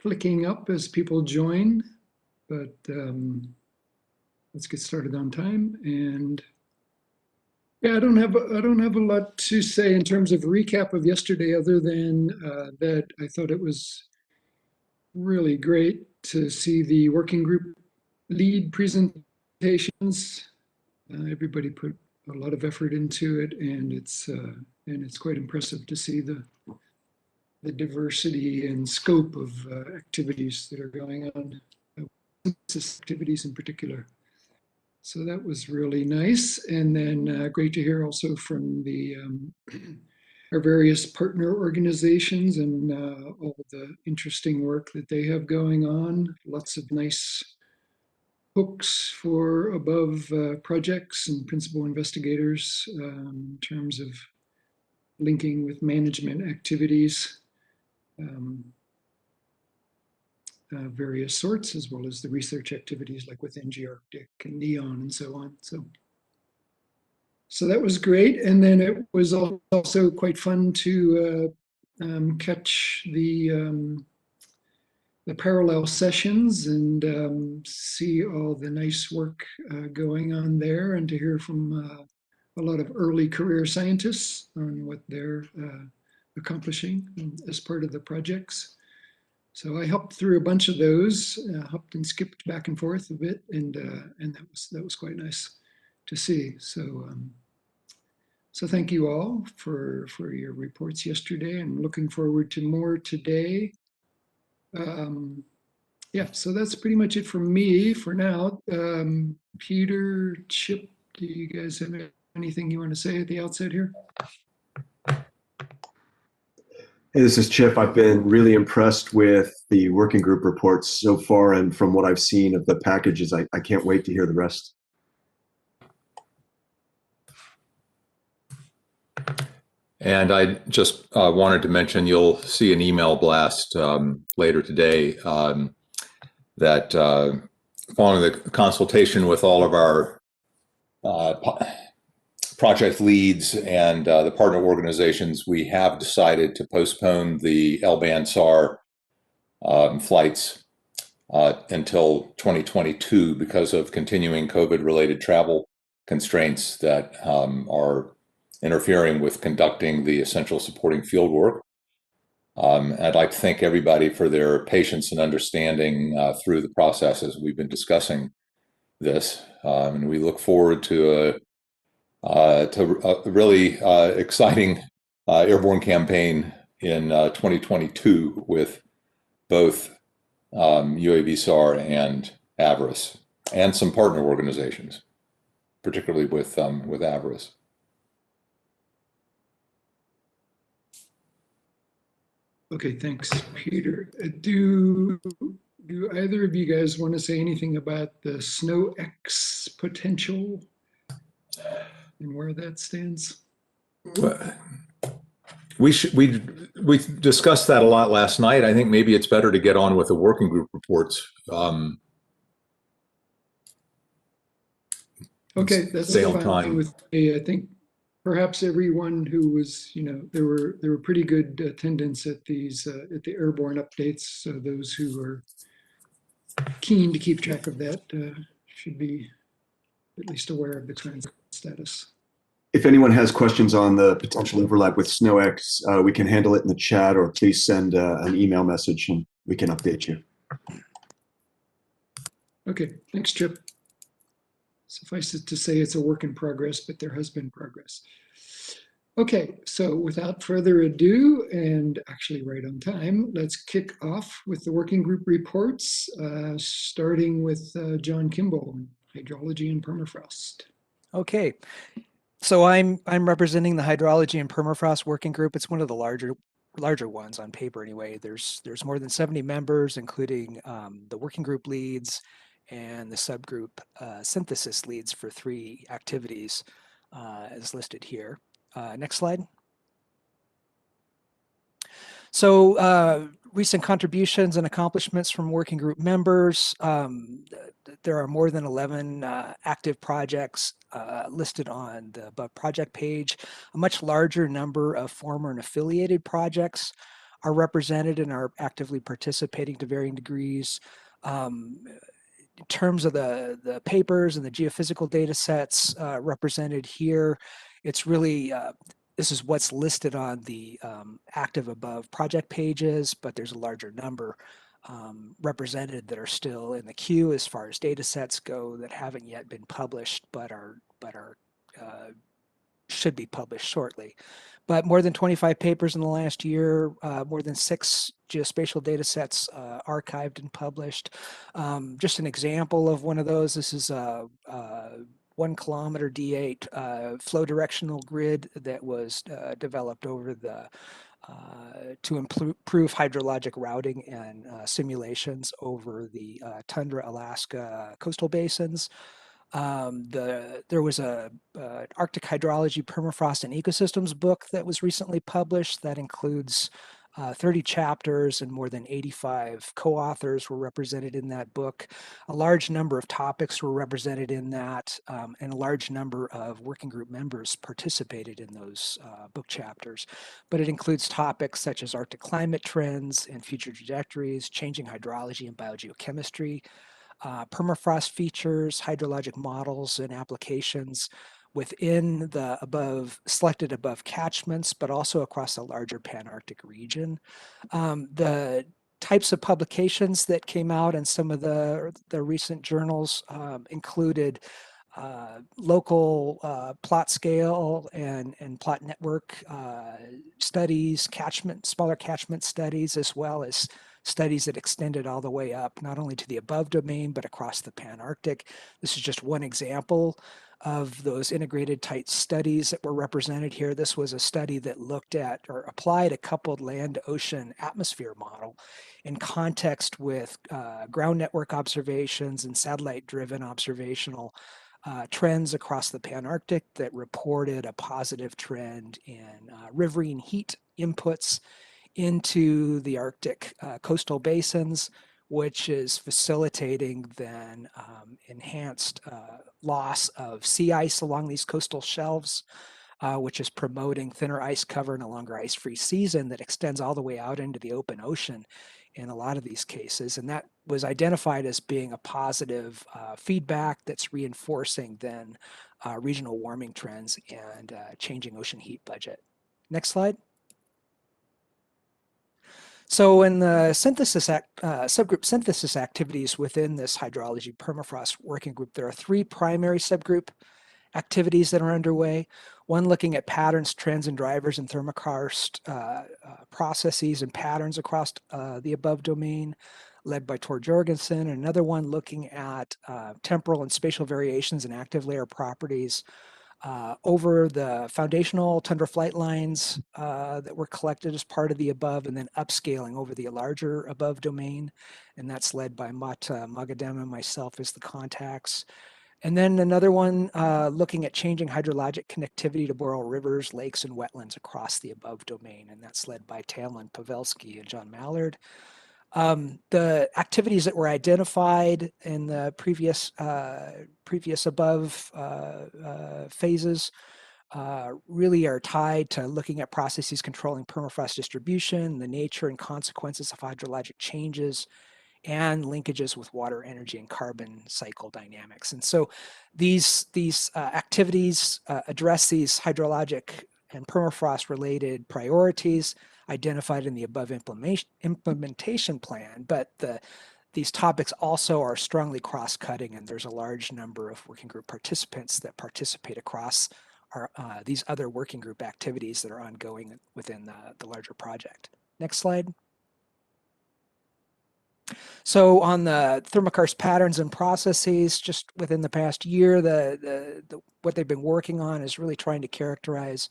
clicking up as people join, but let's get started on time. And yeah, I don't have a lot to say in terms of recap of yesterday, other than that I thought it was really great to see the working group lead presentations. Everybody put a lot of effort into it, and it's quite impressive to see the diversity and scope of activities that are going on, activities in particular. So that was really nice. And then great to hear also from the our various partner organizations and all the interesting work that they have going on. Lots of nice hooks for above projects and principal investigators in terms of linking with management activities. Various sorts, as well as the research activities like with NG Arctic and NEON and so on. So that was great. And then it was also quite fun to catch the parallel sessions and see all the nice work going on there, and to hear from a lot of early career scientists on what they're accomplishing as part of the projects. So I helped through a bunch of those, hopped and skipped back and forth a bit, and that was quite nice to see. So so thank you all for your reports yesterday, and looking forward to more today. Yeah, so that's pretty much it from me for now. Peter, Chip, do you guys have anything you want to say at the outset here? Hey, this is Chip. I've been really impressed with the working group reports so far, and from what I've seen of the packages, I can't wait to hear the rest. And I just wanted to mention, you'll see an email blast later today that following the consultation with all of our project leads and the partner organizations, we have decided to postpone the L-band SAR flights until 2022 because of continuing COVID-related travel constraints that are interfering with conducting the essential supporting field work. I'd like to thank everybody for their patience and understanding through the process as we've been discussing this. And we look forward to a really exciting airborne campaign in 2022 with both UAV SAR and AVIRIS, and some partner organizations, particularly with AVIRIS. Okay, thanks, Peter. Do either of you guys want to say anything about the SNOW-X potential and where that stands? We discussed that a lot last night. I think maybe it's better to get on with the working group reports. Okay, that's fine with me. I think perhaps everyone who was, there were pretty good attendance at these at the airborne updates. So those who are keen to keep track of that should be at least aware of the current status. If anyone has questions on the potential overlap with SNOW-X, we can handle it in the chat, or please send an email message and we can update you. Okay, thanks, Chip. Suffice it to say it's a work in progress, but there has been progress. Okay, so without further ado, and actually right on time, let's kick off with the working group reports, starting with John Kimball, Hydrology and Permafrost. Okay. So I'm representing the Hydrology and Permafrost Working Group. It's one of the larger ones on paper anyway. There's more than 70 members, including the working group leads and the subgroup synthesis leads for 3 activities as listed here. Next slide. So recent contributions and accomplishments from working group members. There are more than 11 active projects listed on the project page, a much larger number of former and affiliated projects are represented and are actively participating to varying degrees. In terms of the papers and the geophysical data sets represented here, it's really, this is what's listed on the active above project pages, but there's a larger number represented that are still in the queue as far as data sets go that haven't yet been published, but are should be published shortly. But more than 25 papers in the last year, more than 6 geospatial data sets archived and published. Just an example of one of those, this is a 1 kilometer D8 flow directional grid that was developed over the to improve hydrologic routing and simulations over the tundra Alaska coastal basins. There was a Arctic hydrology, permafrost, and ecosystems book that was recently published that includes 30 chapters, and more than 85 co-authors were represented in that book. A large number of topics were represented in that, and a large number of working group members participated in those book chapters. But it includes topics such as Arctic climate trends and future trajectories, changing hydrology and biogeochemistry, permafrost features, hydrologic models, and applications within the selected above catchments, but also across the larger Pan-Arctic region. The types of publications that came out in some of the recent journals included local plot scale and plot network studies, smaller catchment studies, as well as studies that extended all the way up, not only to the above domain, but across the Pan-Arctic. This is just one example of those integrated type studies that were represented here. This was a study that looked at or applied a coupled land-ocean atmosphere model in context with ground network observations and satellite-driven observational trends across the Pan-Arctic that reported a positive trend in riverine heat inputs into the Arctic coastal basins, which is facilitating then enhanced loss of sea ice along these coastal shelves, which is promoting thinner ice cover and a longer ice-free season that extends all the way out into the open ocean in a lot of these cases. And that was identified as being a positive feedback that's reinforcing then regional warming trends and changing ocean heat budget. Next slide. So in the subgroup synthesis activities within this hydrology permafrost working group, there are 3 primary subgroup activities that are underway. One looking at patterns, trends, and drivers in thermokarst processes and patterns across the above domain, led by Tor Jorgensen. Another one looking at temporal and spatial variations in active layer properties over the foundational tundra flight lines that were collected as part of the above, and then upscaling over the larger above domain. And that's led by Mata Magadem and myself as the contacts. And then another one looking at changing hydrologic connectivity to boreal rivers, lakes, and wetlands across the above domain. And that's led by Tamlin Pavelski and John Mallard. The activities that were identified in the previous above phases really are tied to looking at processes controlling permafrost distribution, the nature and consequences of hydrologic changes, and linkages with water, energy, and carbon cycle dynamics. And so these activities address these hydrologic and permafrost related priorities identified in the above implementation plan, but these topics also are strongly cross-cutting, and there's a large number of working group participants that participate across these other working group activities that are ongoing within the larger project. Next slide. So on the thermokarst patterns and processes, just within the past year, what they've been working on is really trying to characterize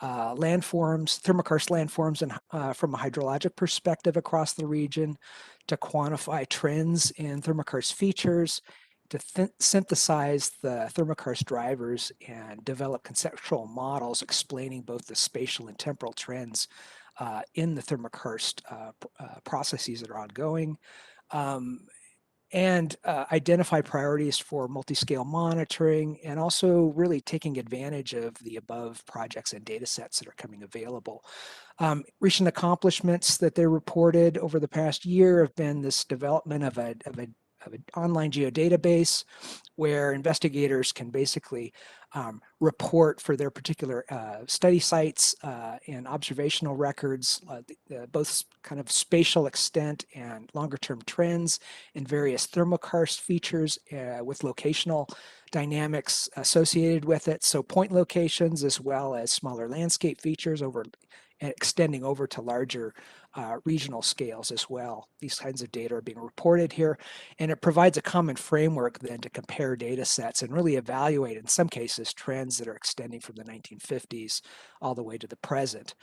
landforms, thermokarst landforms, and from a hydrologic perspective across the region, to quantify trends in thermokarst features, to synthesize the thermokarst drivers, and develop conceptual models explaining both the spatial and temporal trends in the thermokarst processes that are ongoing. and identify priorities for multi-scale monitoring, and also really taking advantage of the above projects and data sets that are coming available. Recent accomplishments that they reported over the past year have been this development of an online geodatabase where investigators can basically report for their particular study sites and observational records, both kind of spatial extent and longer term trends in various thermokarst features with locational dynamics associated with it. So point locations as well as smaller landscape features over and extending over to larger regional scales as well. These kinds of data are being reported here, and it provides a common framework then to compare data sets and really evaluate, in some cases, trends that are extending from the 1950s all the way to the present.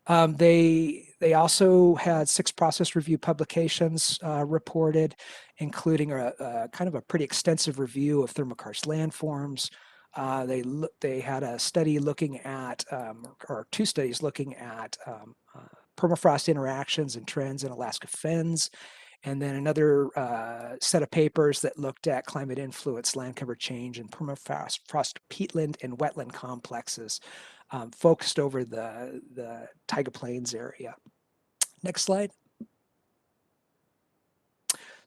They also had 6 process review publications reported, including a kind of a pretty extensive review of thermokarst landforms. They had a study looking at, or 2 studies looking at permafrost interactions and trends in Alaska fens, and then another set of papers that looked at climate influence, land cover change, and permafrost peatland and wetland complexes focused over the Taiga Plains area. Next slide.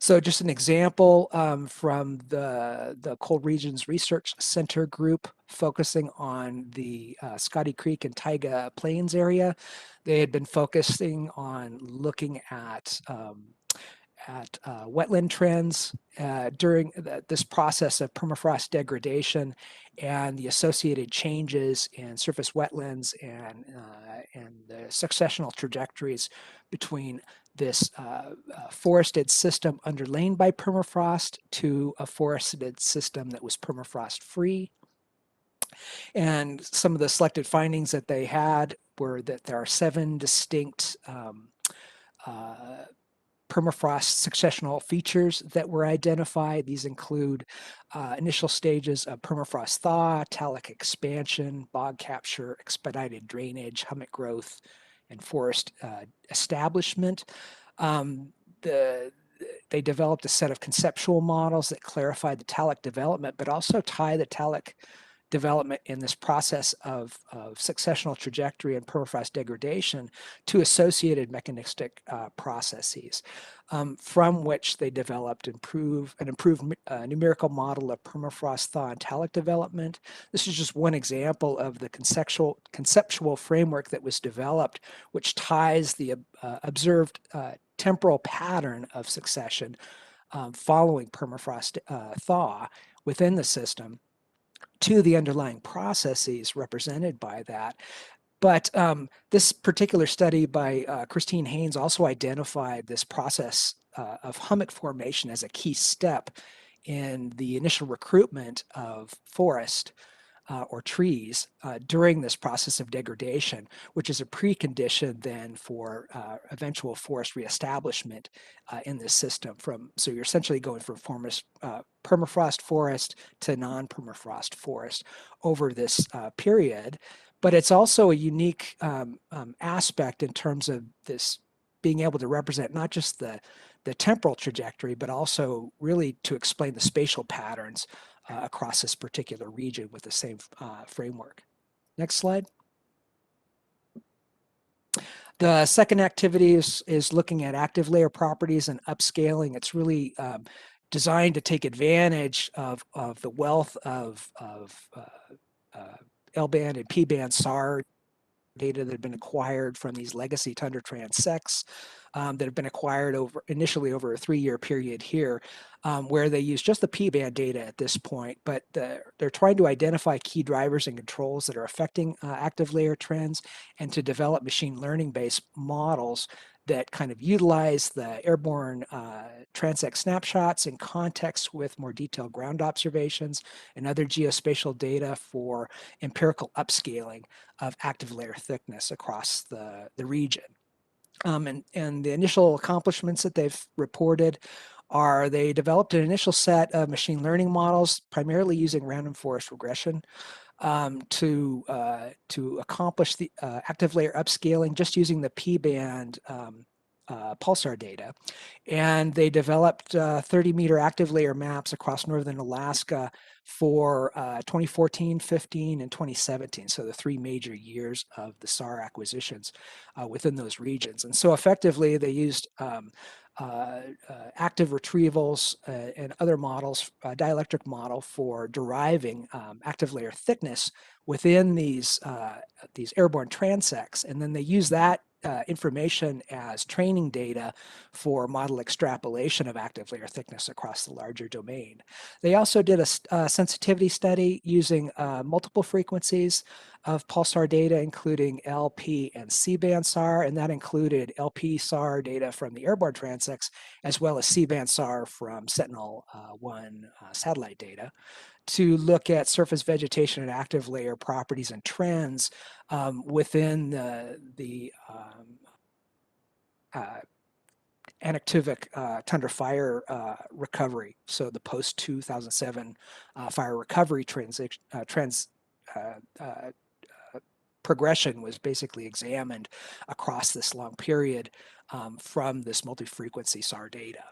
So just an example from the Cold Regions Research Center group focusing on the Scotty Creek and Taiga Plains area. They had been focusing on looking at wetland trends during this process of permafrost degradation and the associated changes in surface wetlands and the successional trajectories between this forested system underlain by permafrost to a forested system that was permafrost free. And some of the selected findings that they had were that there are 7 distinct permafrost successional features that were identified. These include initial stages of permafrost thaw, talc expansion, bog capture, expedited drainage, hummock growth, and forest establishment. They developed a set of conceptual models that clarify the talc development, but also tie the talc development in this process of successional trajectory and permafrost degradation to associated mechanistic processes, from which they developed an improved numerical model of permafrost thaw and talc development. This is just one example of the conceptual framework that was developed, which ties the observed temporal pattern of succession following permafrost thaw within the system to the underlying processes represented by that. But this particular study by Christine Haynes also identified this process of hummock formation as a key step in the initial recruitment of forest or trees during this process of degradation, which is a precondition then for eventual forest reestablishment in this system. So you're essentially going from permafrost forest to non-permafrost forest over this period. But it's also a unique aspect in terms of this being able to represent not just the temporal trajectory, but also really to explain the spatial patterns across this particular region with the same framework. Next slide. The second activity is looking at active layer properties and upscaling. It's really designed to take advantage of the wealth of L-band and P-band SAR data that have been acquired from these legacy tundra transects that have been acquired initially over a 3-year period here, where they use just the P-band data at this point, but they're trying to identify key drivers and controls that are affecting active layer trends and to develop machine learning-based models that kind of utilize the airborne transect snapshots in context with more detailed ground observations and other geospatial data for empirical upscaling of active layer thickness across the region. And the initial accomplishments that they've reported are they developed an initial set of machine learning models, primarily using random forest regression, to accomplish the active layer upscaling just using the P-band pulsar data. And they developed 30-meter active layer maps across northern Alaska for 2014, 15, and 2017. So the 3 major years of the SAR acquisitions within those regions. And so effectively they used active retrievals and other models, dielectric model for deriving active layer thickness within these airborne transects. And then they use that information as training data for model extrapolation of active layer thickness across the larger domain. They also did a sensitivity study using multiple frequencies of pulsar data, including LP and C-band SAR, and that included LP SAR data from the airborne transects, as well as C-band SAR from Sentinel-1 satellite data, to look at surface vegetation and active layer properties and trends within the anactivic tundra fire recovery. So the post-2007 fire recovery progression was basically examined across this long period from this multi-frequency SAR data.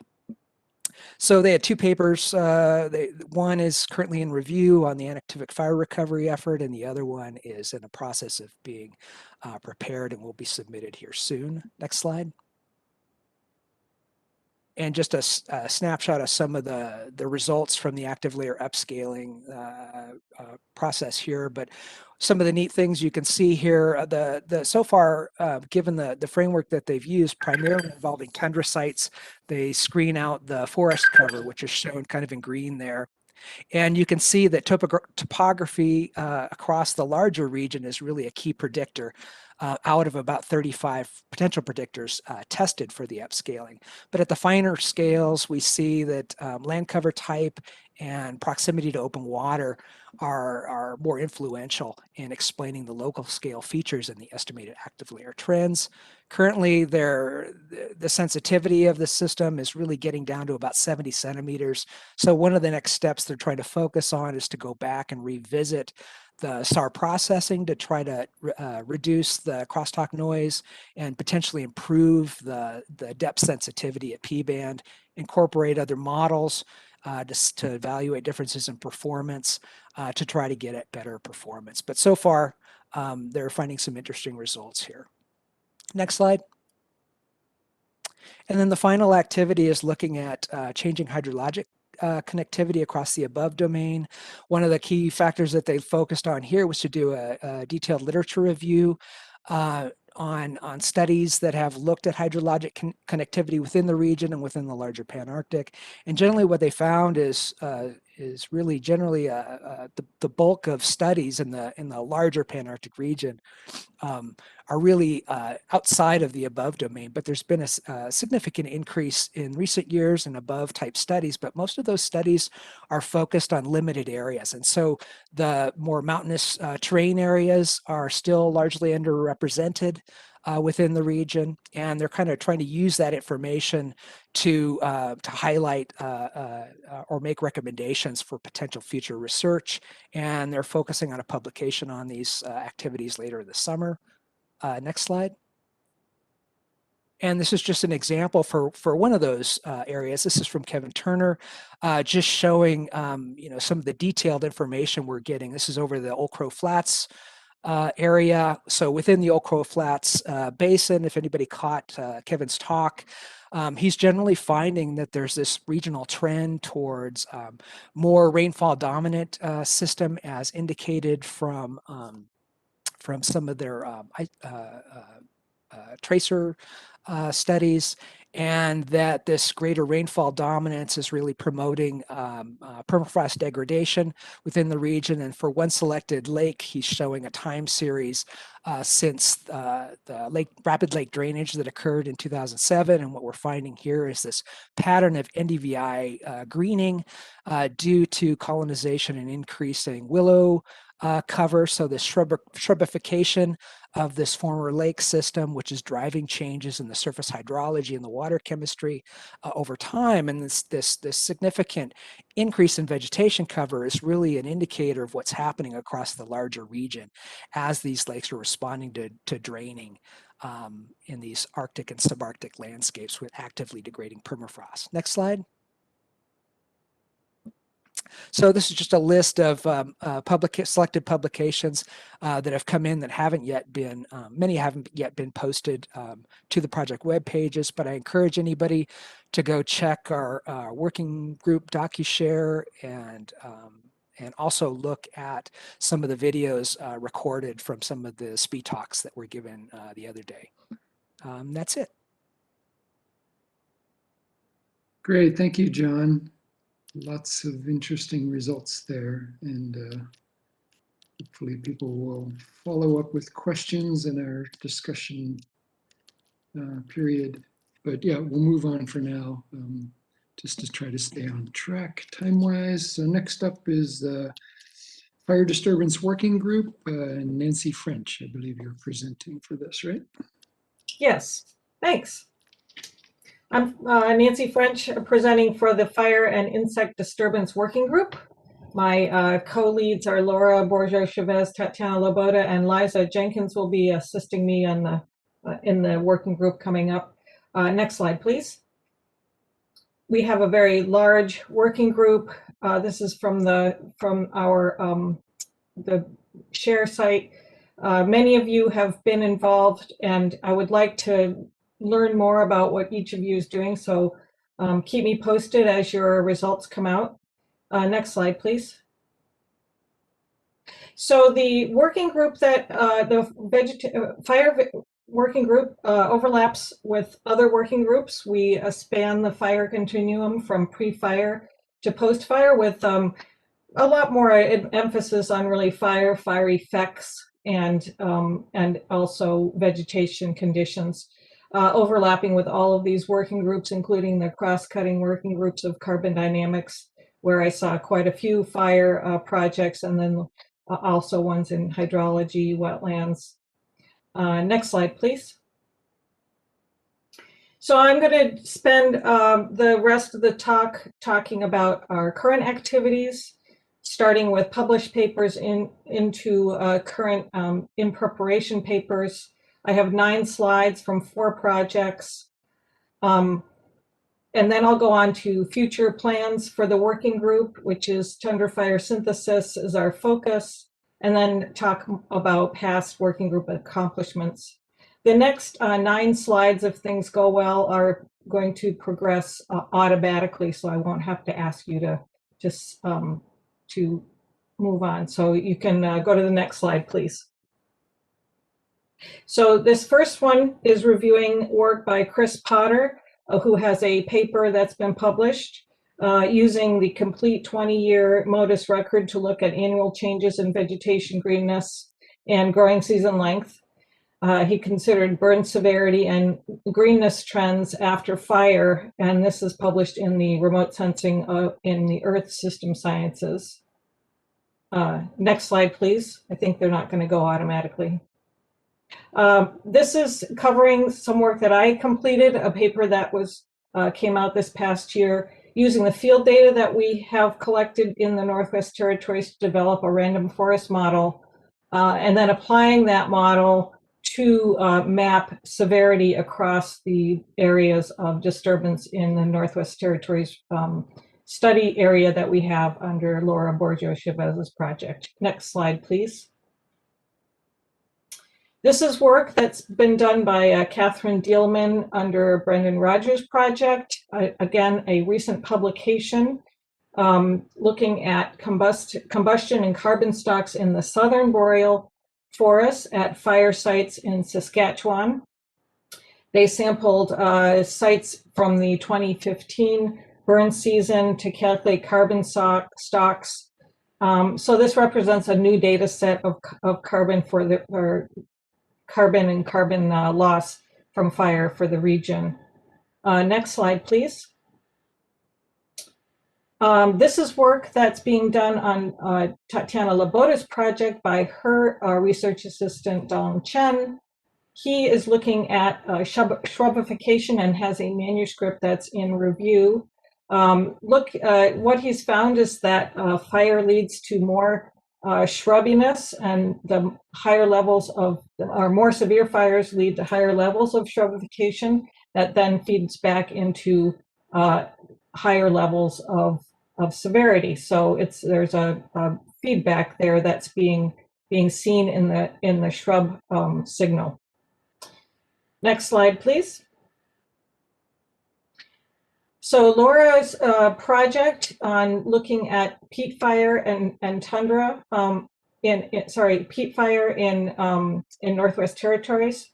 So they had 2 papers. One is currently in review on the anactivic fire recovery effort, and the other one is in the process of being prepared and will be submitted here soon. Next slide. And just a snapshot of some of the results from the active layer upscaling process here. But some of the neat things you can see here, so far, given the framework that they've used, primarily involving tundra sites, they screen out the forest cover, which is shown kind of in green there. And you can see that topography across the larger region is really a key predictor out of about 35 potential predictors tested for the upscaling. But at the finer scales, we see that land cover type and proximity to open water are more influential in explaining the local scale features in the estimated active layer trends. Currently, the sensitivity of the system is really getting down to about 70 centimeters. So one of the next steps they're trying to focus on is to go back and revisit the SAR processing to try to reduce the crosstalk noise and potentially improve the depth sensitivity at P-band, incorporate other models to evaluate differences in performance to try to get at better performance. But so far, they're finding some interesting results here. Next slide. And then the final activity is looking at changing hydrologic connectivity across the above domain. One of the key factors that they focused on here was to do a detailed literature review on studies that have looked at hydrologic connectivity within the region and within the larger Panarctic. And generally what they found is really generally the bulk of studies in the larger Panarctic region are really outside of the above domain, but there's been a significant increase in recent years in above type studies, but most of those studies are focused on limited areas. And so the more mountainous terrain areas are still largely underrepresented within the region, and they're kind of trying to use that information to highlight or make recommendations for potential future research. And they're focusing on a publication on these activities later this summer. Next slide. And this is just an example for one of those areas. This is from Kevin Turner, just showing some of the detailed information we're getting. This is over the Old Crow Flats area. So within the Old Crow Flats basin, if anybody caught Kevin's talk, he's generally finding that there's this regional trend towards more rainfall dominant system, as indicated from some of their tracer studies, and that this greater rainfall dominance is really promoting permafrost degradation within the region. And for one selected lake, he's showing a time series since the rapid lake drainage that occurred in 2007. And what we're finding here is this pattern of NDVI greening due to colonization and increasing willow cover. So the shrubification of this former lake system, which is driving changes in the surface hydrology and the water chemistry over time. And this significant increase in vegetation cover is really an indicator of what's happening across the larger region as these lakes are responding to draining in these Arctic and subarctic landscapes with actively degrading permafrost. Next slide. So this is just a list of selected publications that have come in that haven't yet been, many haven't yet been posted to the project web pages, but I encourage anybody to go check our working group DocuShare and also look at some of the videos recorded from some of the SPE talks that were given the other day. That's it. Great, thank you, John. Lots of interesting results there, and hopefully people will follow up with questions in our discussion period. But yeah, we'll move on for now, just to try to stay on track time-wise. So next up is the Fire Disturbance Working Group, and Nancy French, I believe you're presenting for this, right? Yes, thanks. I'm Nancy French, presenting for the Fire and Insect Disturbance Working Group. My co-leads are Laura Borjo-Chavez, Tatiana Loboda, and Liza Jenkins will be assisting me on the in the working group coming up. Next slide, please. We have a very large working group. This is from our the share site. Many of you have been involved, and I would like to learn more about what each of you is doing. So keep me posted as your results come out. Next slide, please. So the working group that fire working group overlaps with other working groups. We span the fire continuum from pre-fire to post-fire with a lot more emphasis on really fire effects, and also vegetation conditions, overlapping with all of these working groups, including the cross-cutting working groups of carbon dynamics, where I saw quite a few fire projects, and then also ones in hydrology, wetlands. Next slide, please. So I'm going to spend the rest of the talk talking about our current activities, starting with published papers into current in preparation papers. I have 9 slides from 4 projects. And then I'll go on to future plans for the working group, which is tundra fire synthesis is our focus, and then talk about past working group accomplishments. The next 9 slides, if things go well, are going to progress automatically, so I won't have to ask you to just to move on. So you can go to the next slide, please. So this first one is reviewing work by Chris Potter, who has a paper that's been published using the complete 20-year MODIS record to look at annual changes in vegetation greenness and growing season length. He considered burn severity and greenness trends after fire, and this is published in the Remote Sensing in the Earth System Sciences. Next slide, please. I think they're not going to go automatically. This is covering some work that I completed, a paper that came out this past year using the field data that we have collected in the Northwest Territories to develop a random forest model, and then applying that model to map severity across the areas of disturbance in the Northwest Territories study area that we have under Laura Borjo-Chavez's project. Next slide, please. This is work that's been done by Catherine Dielman under Brendan Rogers' project. Again, a recent publication looking at combustion and carbon stocks in the southern boreal forests at fire sites in Saskatchewan. They sampled sites from the 2015 burn season to calculate carbon stocks. So this represents a new data set of carbon carbon and carbon loss from fire for the region. Next slide, please. This is work that's being done on Tatiana Loboda's project by her research assistant, Dong Chen. He is looking at shrubification and has a manuscript that's in review. What he's found is that fire leads to more shrubbiness, and the higher levels of, or more severe fires lead to higher levels of shrubbification that then feeds back into higher levels of severity. So there's a feedback there that's being seen in the shrub signal. Next slide, please. So Laura's project on looking at peat fire and tundra peat fire in Northwest Territories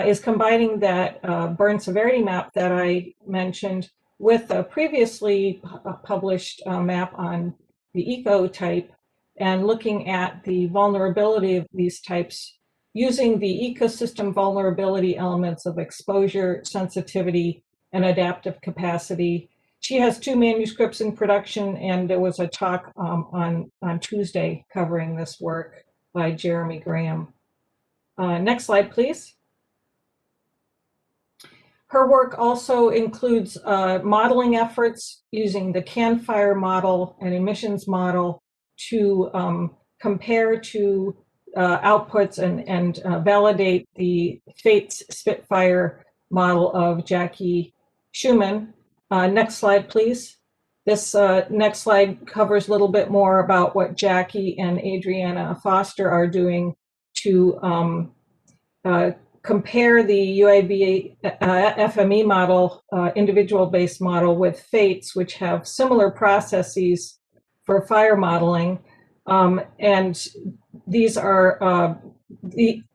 is combining that burn severity map that I mentioned with a previously published map on the eco type, and looking at the vulnerability of these types using the ecosystem vulnerability elements of exposure, sensitivity, and adaptive capacity. She has 2 manuscripts in production, and there was a talk on Tuesday covering this work by Jeremy Graham. Next slide, please. Her work also includes modeling efforts using the CAN fire model and emissions model to compare to outputs and validate the FATES Spitfire model of Jackie Schumann. Next slide, please. This next slide covers a little bit more about what Jackie and Adriana Foster are doing to compare the UAV FME model, individual-based model, with FATES, which have similar processes for fire modeling. And these are,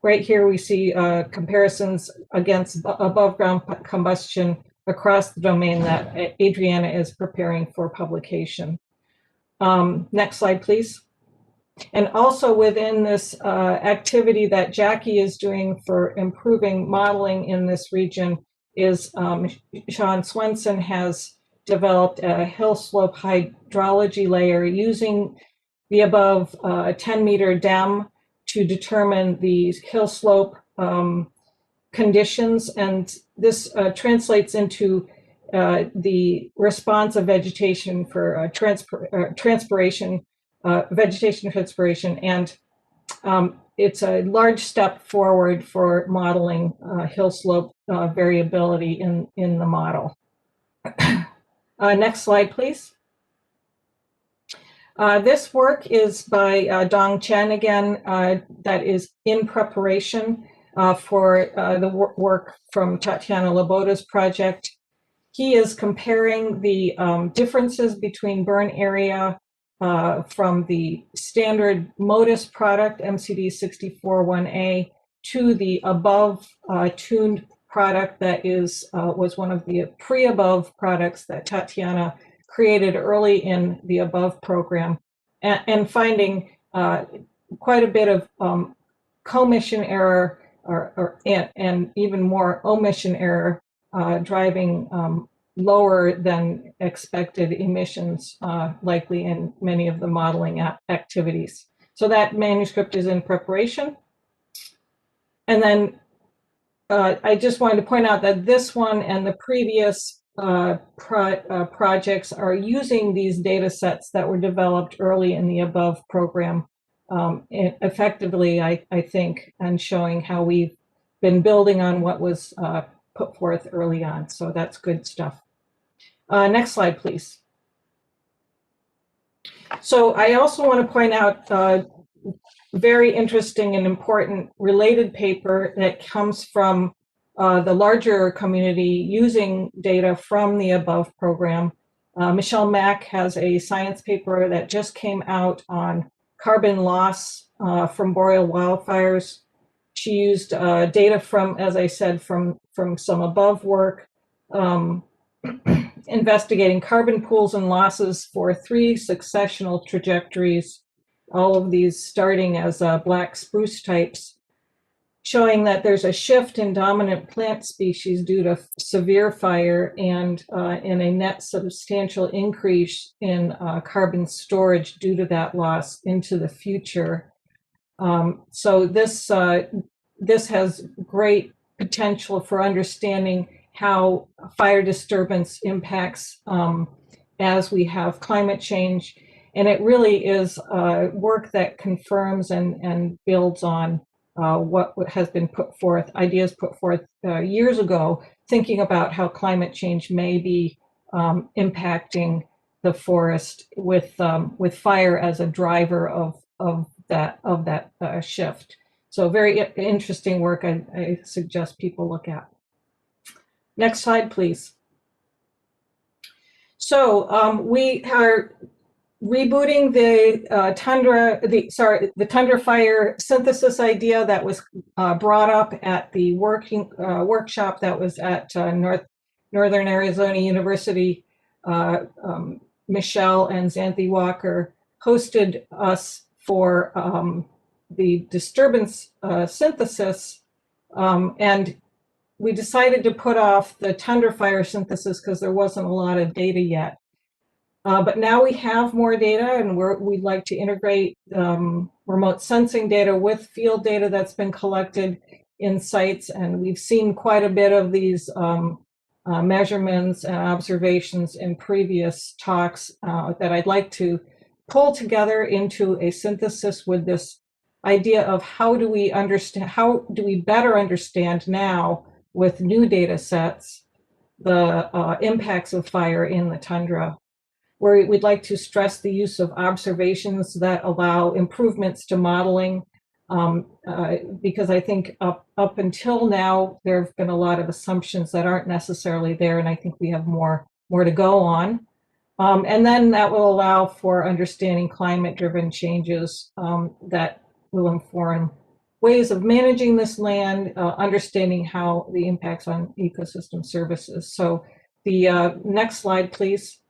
right here we see comparisons against above ground combustion across the domain that Adriana is preparing for publication. Next slide, please. And also within this activity that Jackie is doing for improving modeling in this region is Sean Swenson has developed a hill slope hydrology layer using the above 10-meter DEM to determine the hill slope conditions. And this translates into the response of vegetation for transpiration, vegetation transpiration, and it's a large step forward for modeling hill slope variability in the model. Next slide, please. This work is by Dong Chen again, that is in preparation for the work from Tatiana Loboda's project. He is comparing the differences between burn area from the standard MODIS product, MCD 641A, to the above tuned product that was one of the pre-above products that Tatiana created early in the above program, and finding quite a bit of commission error and even more omission error driving lower than expected emissions likely in many of the modeling activities. So that manuscript is in preparation. And then I just wanted to point out that this one and the previous projects are using these data sets that were developed early in the above program effectively, I think, and showing how we've been building on what was put forth early on. So that's good stuff. Next slide, please. So I also want to point out a very interesting and important related paper that comes from the larger community using data from the above program. Michelle Mack has a science paper that just came out on carbon loss from boreal wildfires. She used data from, as I said, from some above work, investigating carbon pools and losses for 3 successional trajectories, all of these starting as black spruce types, showing that there's a shift in dominant plant species due to severe fire and in a net substantial increase in carbon storage due to that loss into the future. So this has great potential for understanding how fire disturbance impacts as we have climate change, And it really is work that confirms and builds on what has been put forth, ideas put forth years ago, thinking about how climate change may be impacting the forest with fire as a driver of that shift. So very interesting work. I suggest people look at. Next slide, please. So we are rebooting the tundra fire synthesis idea that was brought up at the workshop that was at Northern Arizona University. Michelle and Xanthi Walker hosted us for the disturbance synthesis, and we decided to put off the tundra fire synthesis because there wasn't a lot of data yet. But now we have more data, and we'd like to integrate remote sensing data with field data that's been collected in sites, and we've seen quite a bit of these measurements and observations in previous talks that I'd like to pull together into a synthesis with this idea of how do we better understand now with new data sets the impacts of fire in the tundra, where we'd like to stress the use of observations that allow improvements to modeling, because I think up until now, there have been a lot of assumptions that aren't necessarily there, and I think we have more to go on. And then that will allow for understanding climate-driven changes that will inform ways of managing this land, understanding how the impacts on ecosystem services. So the next slide, please.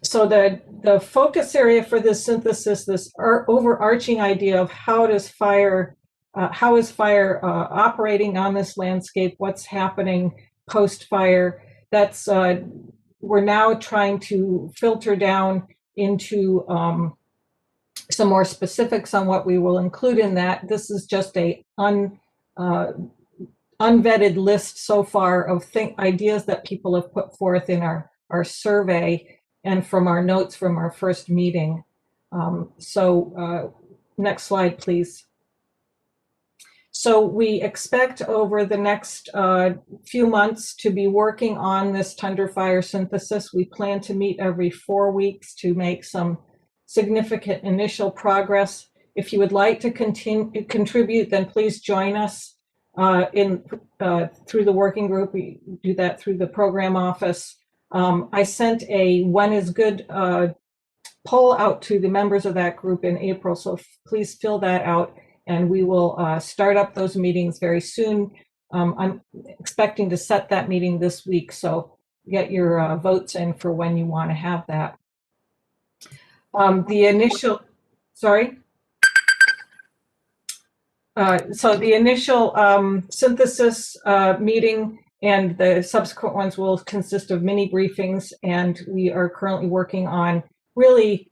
So the focus area for this synthesis, this overarching idea of how is fire operating on this landscape, what's happening post-fire, that's we're now trying to filter down into some more specifics on what we will include in that. This is just a unvetted list so far of ideas that people have put forth in our survey and from our notes from our first meeting. Next slide, please. So we expect over the next few months to be working on this tundra fire synthesis. We plan to meet every 4 weeks to make some significant initial progress. If you would like to contribute, then please join us through the working group. We do that through the program office. I sent a when is good poll out to the members of that group in April, so please fill that out, and we will start up those meetings very soon. I'm expecting to set that meeting this week, so get your votes in for when you want to have that. The initial synthesis meeting and the subsequent ones will consist of mini briefings, and we are currently working on really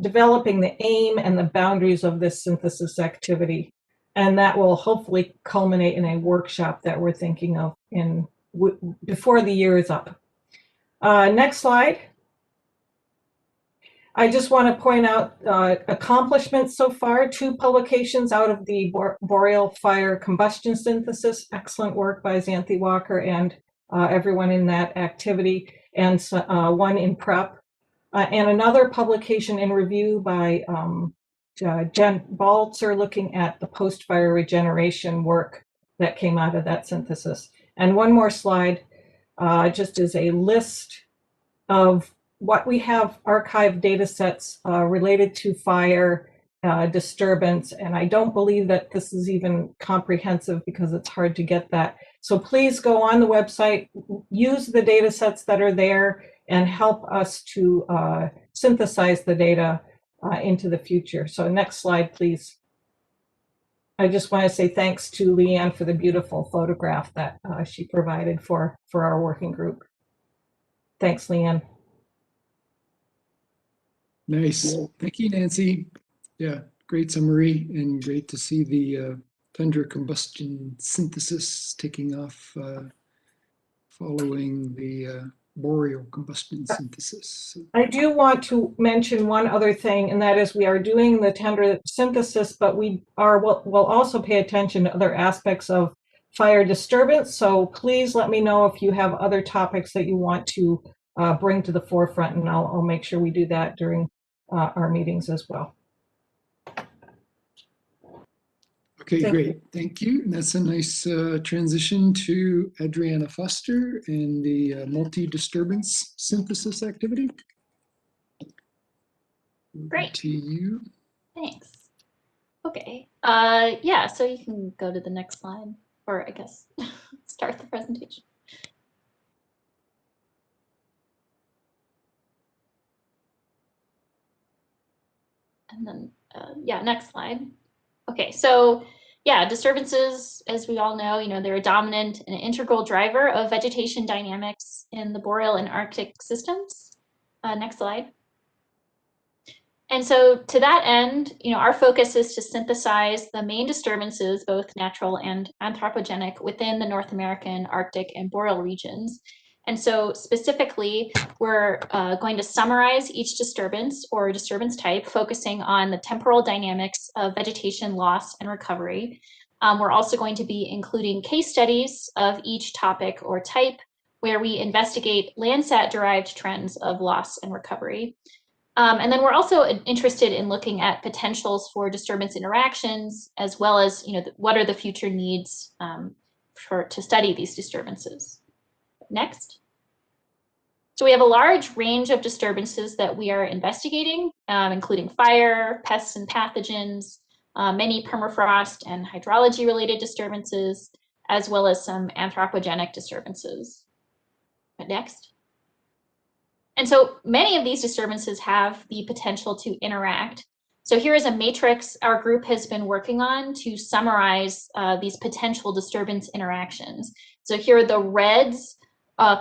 developing the aim and the boundaries of this synthesis activity. And that will hopefully culminate in a workshop that we're thinking of before the year is up. Next slide. I just want to point out accomplishments so far, 2 publications out of the boreal fire combustion synthesis, excellent work by Xanthi Walker and everyone in that activity, and one in prep, and another publication in review by Jen Baltzer looking at the post-fire regeneration work that came out of that synthesis. And one more slide, just as a list of what we have archived data sets related to fire disturbance, and I don't believe that this is even comprehensive because it's hard to get that. So please go on the website, use the data sets that are there, and help us to synthesize the data into the future. So next slide, please. I just want to say thanks to Leanne for the beautiful photograph that she provided for our working group. Thanks, Leanne. Nice. Thank you, Nancy. Yeah, great summary and great to see the tundra combustion synthesis taking off following the boreal combustion synthesis. So, I do want to mention one other thing, and that is we are doing the tender synthesis, but we'll also pay attention to other aspects of fire disturbance. So please let me know if you have other topics that you want to bring to the forefront, and I'll make sure we do that during our meetings as well. okay, Thank great. Thank you. And that's a nice transition to Adriana Foster and the multi-disturbance synthesis activity. Over Great. to you. Thanks. Okay. Yeah, so you can go to the next slide, or I guess start the presentation. And then, yeah, next slide. Okay, so yeah, disturbances, as we all know, they're a dominant and integral driver of vegetation dynamics in the boreal and Arctic systems. Next slide. And so to that end, our focus is to synthesize the main disturbances, both natural and anthropogenic, within the North American, Arctic, and boreal regions. And so specifically, we're going to summarize each disturbance or disturbance type, focusing on the temporal dynamics of vegetation loss and recovery. We're also going to be including case studies of each topic or type, where we investigate Landsat-derived trends of loss and recovery. And then we're also interested in looking at potentials for disturbance interactions, as well as, what are the future needs to study these disturbances. Next. So we have a large range of disturbances that we are investigating, including fire, pests and pathogens, many permafrost and hydrology related disturbances, as well as some anthropogenic disturbances. Next. And so many of these disturbances have the potential to interact. So here is a matrix our group has been working on to summarize these potential disturbance interactions. So here the reds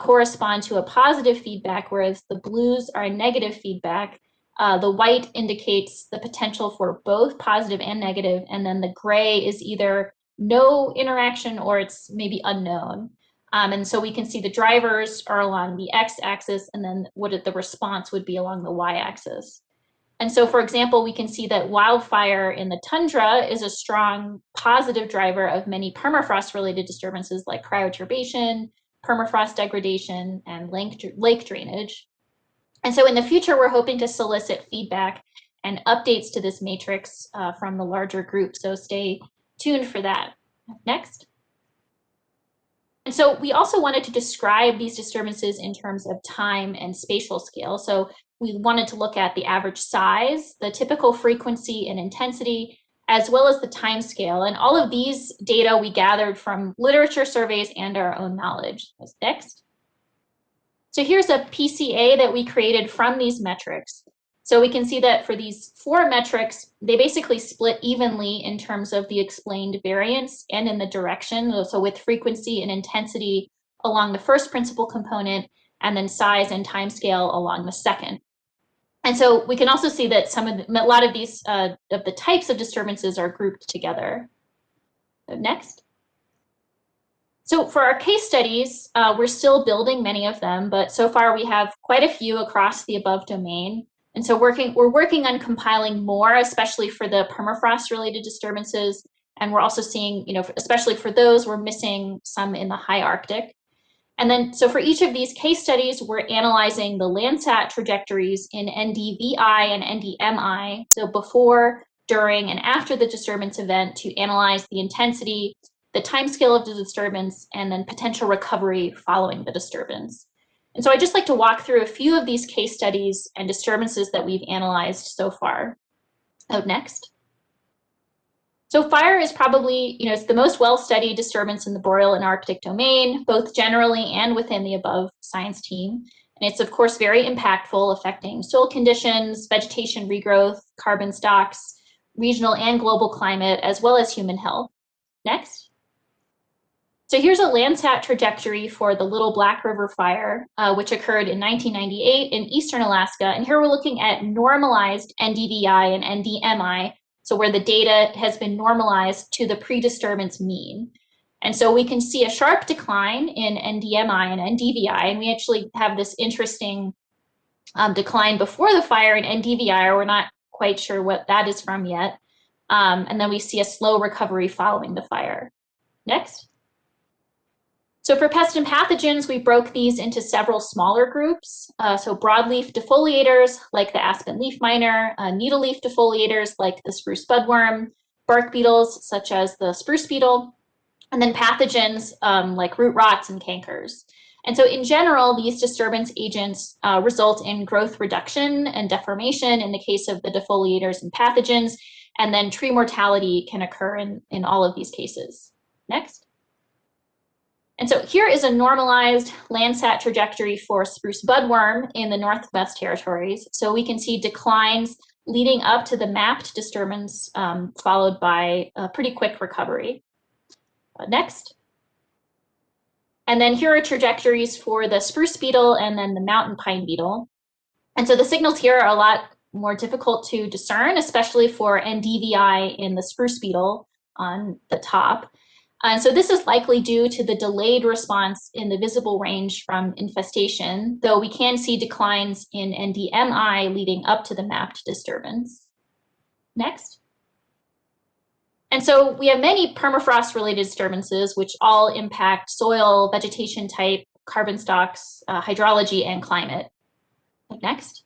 correspond to a positive feedback, whereas the blues are a negative feedback. The white indicates the potential for both positive and negative, and then the gray is either no interaction or it's maybe unknown. And so we can see the drivers are along the x-axis, and then the response would be along the y-axis. And so, for example, we can see that wildfire in the tundra is a strong positive driver of many permafrost-related disturbances like cryoturbation, permafrost degradation, and lake drainage. And so in the future, we're hoping to solicit feedback and updates to this matrix from the larger group. So stay tuned for that. Next. And so we also wanted to describe these disturbances in terms of time and spatial scale. So we wanted to look at the average size, the typical frequency and intensity, as well as the time scale. And all of these data we gathered from literature surveys and our own knowledge. Next. So here's a PCA that we created from these metrics. So we can see that for these 4 metrics, they basically split evenly in terms of the explained variance and in the direction. So with frequency and intensity along the first principal component, and then size and time scale along the second. And so we can also see that a lot of these of the types of disturbances are grouped together. So next. So for our case studies, we're still building many of them, but so far we have quite a few across the above domain. And so we're working on compiling more, especially for the permafrost-related disturbances. And we're also seeing, especially for those, we're missing some in the high Arctic. And then, so for each of these case studies, we're analyzing the Landsat trajectories in NDVI and NDMI, so before, during, and after the disturbance event, to analyze the intensity, the timescale of the disturbance, and then potential recovery following the disturbance. And so I'd just like to walk through a few of these case studies and disturbances that we've analyzed so far. Next. So fire is probably, it's the most well-studied disturbance in the boreal and Arctic domain, both generally and within the above science team. And it's, of course, very impactful, affecting soil conditions, vegetation regrowth, carbon stocks, regional and global climate, as well as human health. Next. So here's a Landsat trajectory for the Little Black River fire, which occurred in 1998 in eastern Alaska. And here we're looking at normalized NDVI and NDMI, so where the data has been normalized to the pre-disturbance mean. And so we can see a sharp decline in NDMI and NDVI, and we actually have this interesting decline before the fire in NDVI, or we're not quite sure what that is from yet. And then we see a slow recovery following the fire. Next. So for pests and pathogens, we broke these into several smaller groups. So broadleaf defoliators, like the aspen leaf miner, needleleaf defoliators, like the spruce budworm, bark beetles, such as the spruce beetle, and then pathogens like root rots and cankers. And so in general, these disturbance agents result in growth reduction and deformation in the case of the defoliators and pathogens, and then tree mortality can occur in all of these cases. Next. And so here is a normalized Landsat trajectory for spruce budworm in the Northwest Territories. So we can see declines leading up to the mapped disturbance, followed by a pretty quick recovery. Next. And then here are trajectories for the spruce beetle and then the mountain pine beetle. And so the signals here are a lot more difficult to discern, especially for NDVI in the spruce beetle on the top. And so this is likely due to the delayed response in the visible range from infestation, though we can see declines in NDMI leading up to the mapped disturbance. Next. And so we have many permafrost-related disturbances, which all impact soil, vegetation type, carbon stocks, hydrology, and climate. Next.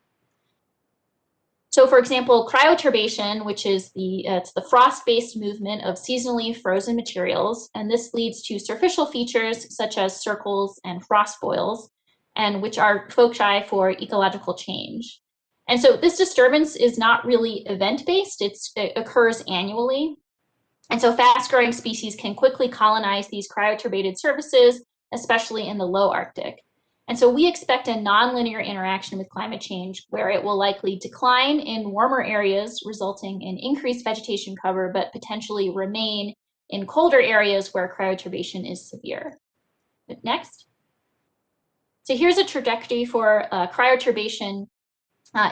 So for example, cryoturbation, which is it's the frost-based movement of seasonally frozen materials, and this leads to surficial features such as circles and frost boils, and which are foci for ecological change. And so this disturbance is not really event-based, it occurs annually. And so fast-growing species can quickly colonize these cryoturbated surfaces, especially in the low Arctic. And so we expect a nonlinear interaction with climate change where it will likely decline in warmer areas, resulting in increased vegetation cover, but potentially remain in colder areas where cryoturbation is severe. Next. So here's a trajectory for cryoturbation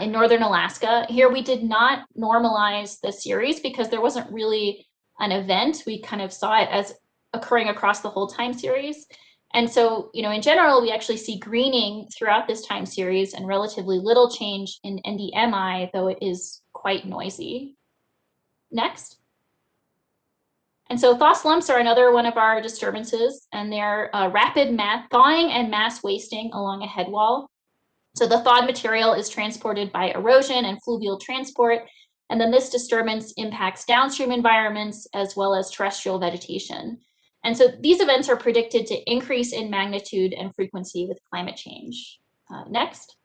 in northern Alaska. Here we did not normalize the series because there wasn't really an event. We kind of saw it as occurring across the whole time series. And so, in general, we actually see greening throughout this time series and relatively little change in NDMI, though it is quite noisy. Next. And so thaw slumps are another one of our disturbances, and they're rapid thawing and mass wasting along a head wall. So the thawed material is transported by erosion and fluvial transport, and then this disturbance impacts downstream environments as well as terrestrial vegetation. And so these events are predicted to increase in magnitude and frequency with climate change. Next.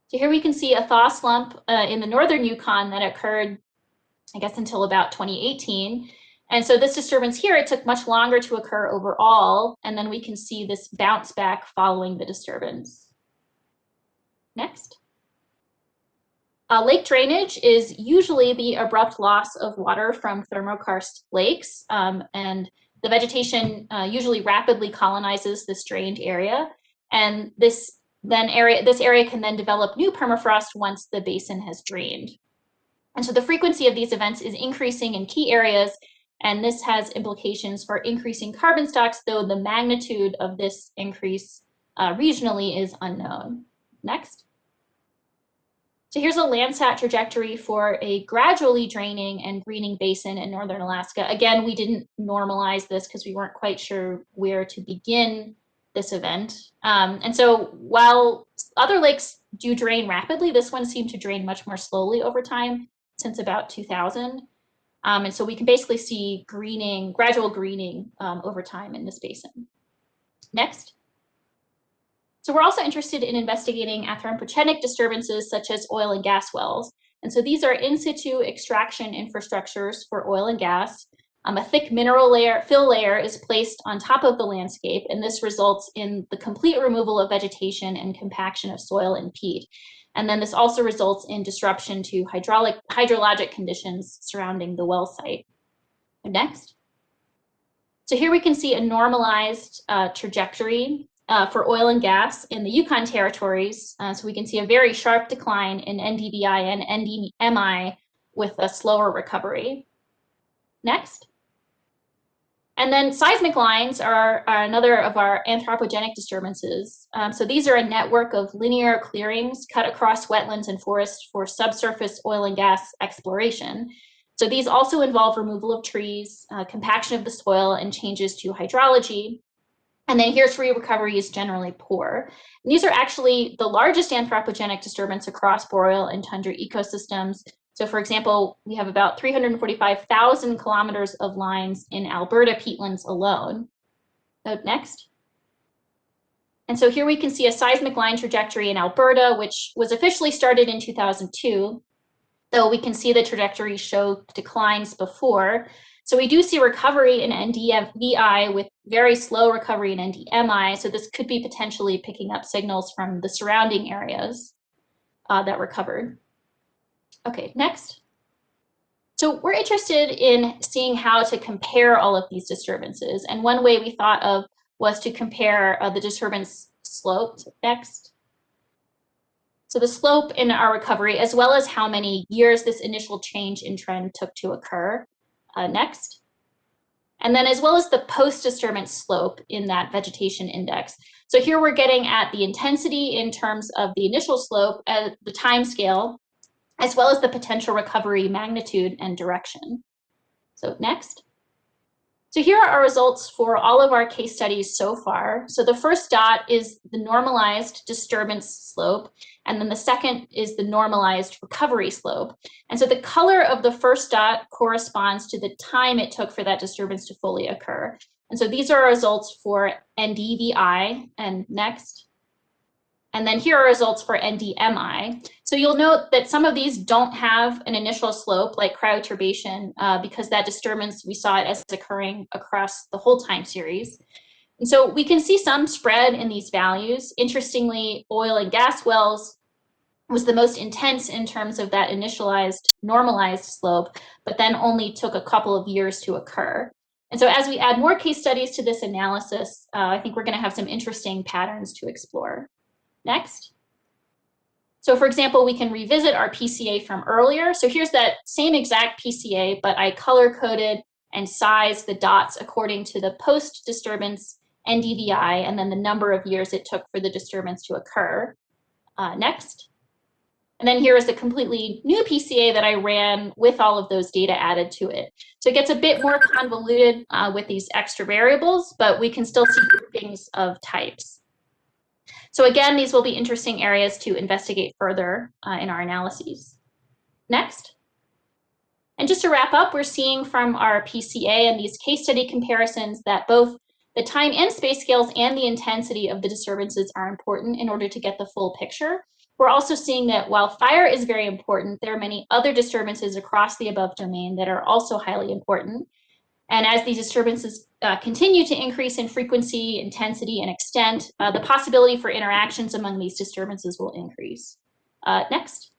So here we can see a thaw slump in the northern Yukon that occurred, I guess, until about 2018. And so this disturbance here, it took much longer to occur overall, and then we can see this bounce back following the disturbance. Next. Lake drainage is usually the abrupt loss of water from thermokarst lakes, and the vegetation usually rapidly colonizes this drained area, and this area can then develop new permafrost once the basin has drained. And so the frequency of these events is increasing in key areas, and this has implications for increasing carbon stocks, though the magnitude of this increase regionally is unknown. Next. So here's a Landsat trajectory for a gradually draining and greening basin in northern Alaska. Again, we didn't normalize this because we weren't quite sure where to begin this event. And so while other lakes do drain rapidly, this one seemed to drain much more slowly over time since about 2000. And so we can basically see gradual greening over time in this basin. Next. So we're also interested in investigating anthropogenic disturbances such as oil and gas wells. And so these are in situ extraction infrastructures for oil and gas. A thick mineral fill layer is placed on top of the landscape, and this results in the complete removal of vegetation and compaction of soil and peat. And then this also results in disruption to hydrologic conditions surrounding the well site. Next. So here we can see a normalized trajectory for oil and gas in the Yukon territories. So we can see a very sharp decline in NDVI and NDMI with a slower recovery. Next. And then seismic lines are another of our anthropogenic disturbances. So these are a network of linear clearings cut across wetlands and forests for subsurface oil and gas exploration. So these also involve removal of trees, compaction of the soil, and changes to hydrology. And then here's where recovery is generally poor. And these are actually the largest anthropogenic disturbance across boreal and tundra ecosystems. So for example, we have about 345,000 kilometers of lines in Alberta peatlands alone. So next. And so here we can see a seismic line trajectory in Alberta, which was officially started in 2002. Though we can see the trajectory show declines before. So we do see recovery in NDVI with very slow recovery in NDMI. So this could be potentially picking up signals from the surrounding areas that recovered. Okay, next. So we're interested in seeing how to compare all of these disturbances. And one way we thought of was to compare the disturbance slope. Next. So the slope in our recovery, as well as how many years this initial change in trend took to occur. Next. And then as well as the post-disturbance slope in that vegetation index. So here we're getting at the intensity in terms of the initial slope, the time scale, as well as the potential recovery magnitude and direction. So next. So here are our results for all of our case studies so far. So the first dot is the normalized disturbance slope, and then the second is the normalized recovery slope. And so the color of the first dot corresponds to the time it took for that disturbance to fully occur. And so these are our results for NDVI, and next. And then here are results for NDMI. So you'll note that some of these don't have an initial slope like cryoturbation because that disturbance, we saw it as occurring across the whole time series. And so we can see some spread in these values. Interestingly, oil and gas wells was the most intense in terms of that initialized normalized slope, but then only took a couple of years to occur. And so as we add more case studies to this analysis, I think we're going to have some interesting patterns to explore. Next. So for example, we can revisit our PCA from earlier. So here's that same exact PCA, but I color coded and sized the dots according to the post-disturbance NDVI and then the number of years it took for the disturbance to occur. Next. And then here is the completely new PCA that I ran with all of those data added to it. So it gets a bit more convoluted with these extra variables, but we can still see groupings of types. So again, these will be interesting areas to investigate further in our analyses. Next. And just to wrap up, we're seeing from our PCA and these case study comparisons that both the time and space scales and the intensity of the disturbances are important in order to get the full picture. We're also seeing that while fire is very important, there are many other disturbances across the above domain that are also highly important. And as these disturbances continue to increase in frequency, intensity, and extent, the possibility for interactions among these disturbances will increase. Next.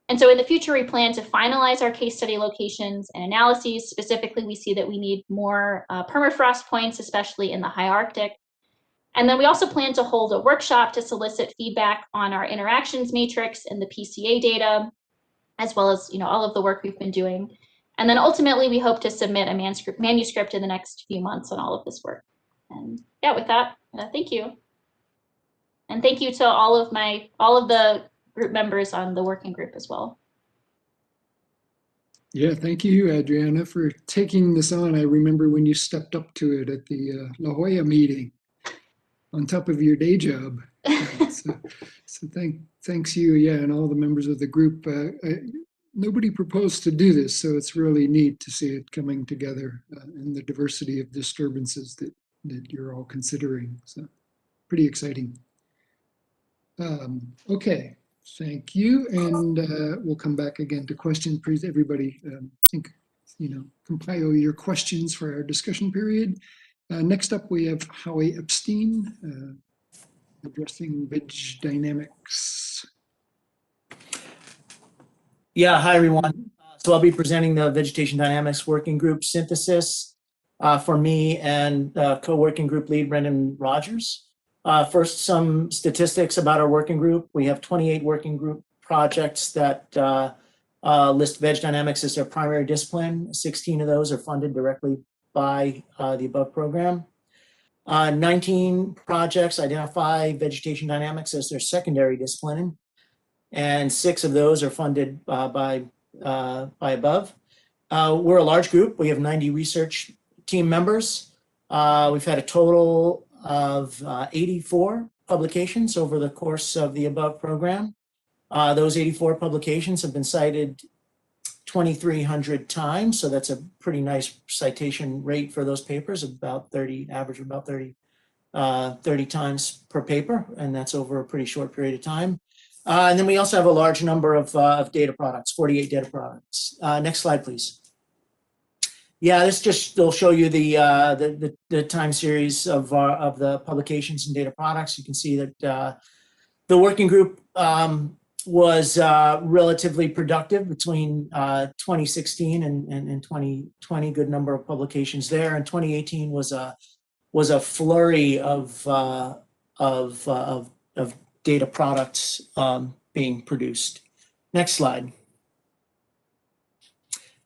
And so in the future, we plan to finalize our case study locations and analyses. Specifically, we see that we need more permafrost points, especially in the high Arctic. And then we also plan to hold a workshop to solicit feedback on our interactions matrix and the PCA data, as well as all of the work we've been doing. And then ultimately, we hope to submit a manuscript in the next few months on all of this work. And yeah, with that, thank you. And thank you to all of the group members on the working group as well. Yeah, thank you, Adriana, for taking this on. I remember when you stepped up to it at the La Jolla meeting on top of your day job. So thanks you, yeah, and all the members of the group. Nobody proposed to do this, so it's really neat to see it coming together and the diversity of disturbances that you're all considering. So pretty exciting. Okay, thank you. And we'll come back again to questions. Please, everybody, compile your questions for our discussion period. Next up, we have Howie Epstein, addressing veg dynamics. Yeah, hi everyone. So I'll be presenting the Vegetation Dynamics Working Group synthesis for me and co-working group lead Brendan Rogers. First, some statistics about our working group. We have 28 working group projects that list veg dynamics as their primary discipline. 16 of those are funded directly by the above program. 19 projects identify vegetation dynamics as their secondary discipline, and 6 of those are funded by above. We're a large group. We have 90 research team members. We've had a total of 84 publications over the course of the above program. Those 84 publications have been cited 2,300 times, so that's a pretty nice citation rate for those papers, about 30, average of about 30 times per paper, and that's over a pretty short period of time. And then we also have a large number of data products, 48 data products. Next slide, please. Yeah, this just will show you the time series of the publications and data products. You can see that the working group was relatively productive between 2016 and 2020. Good number of publications there, and 2018 was a flurry of data products being produced. Next slide.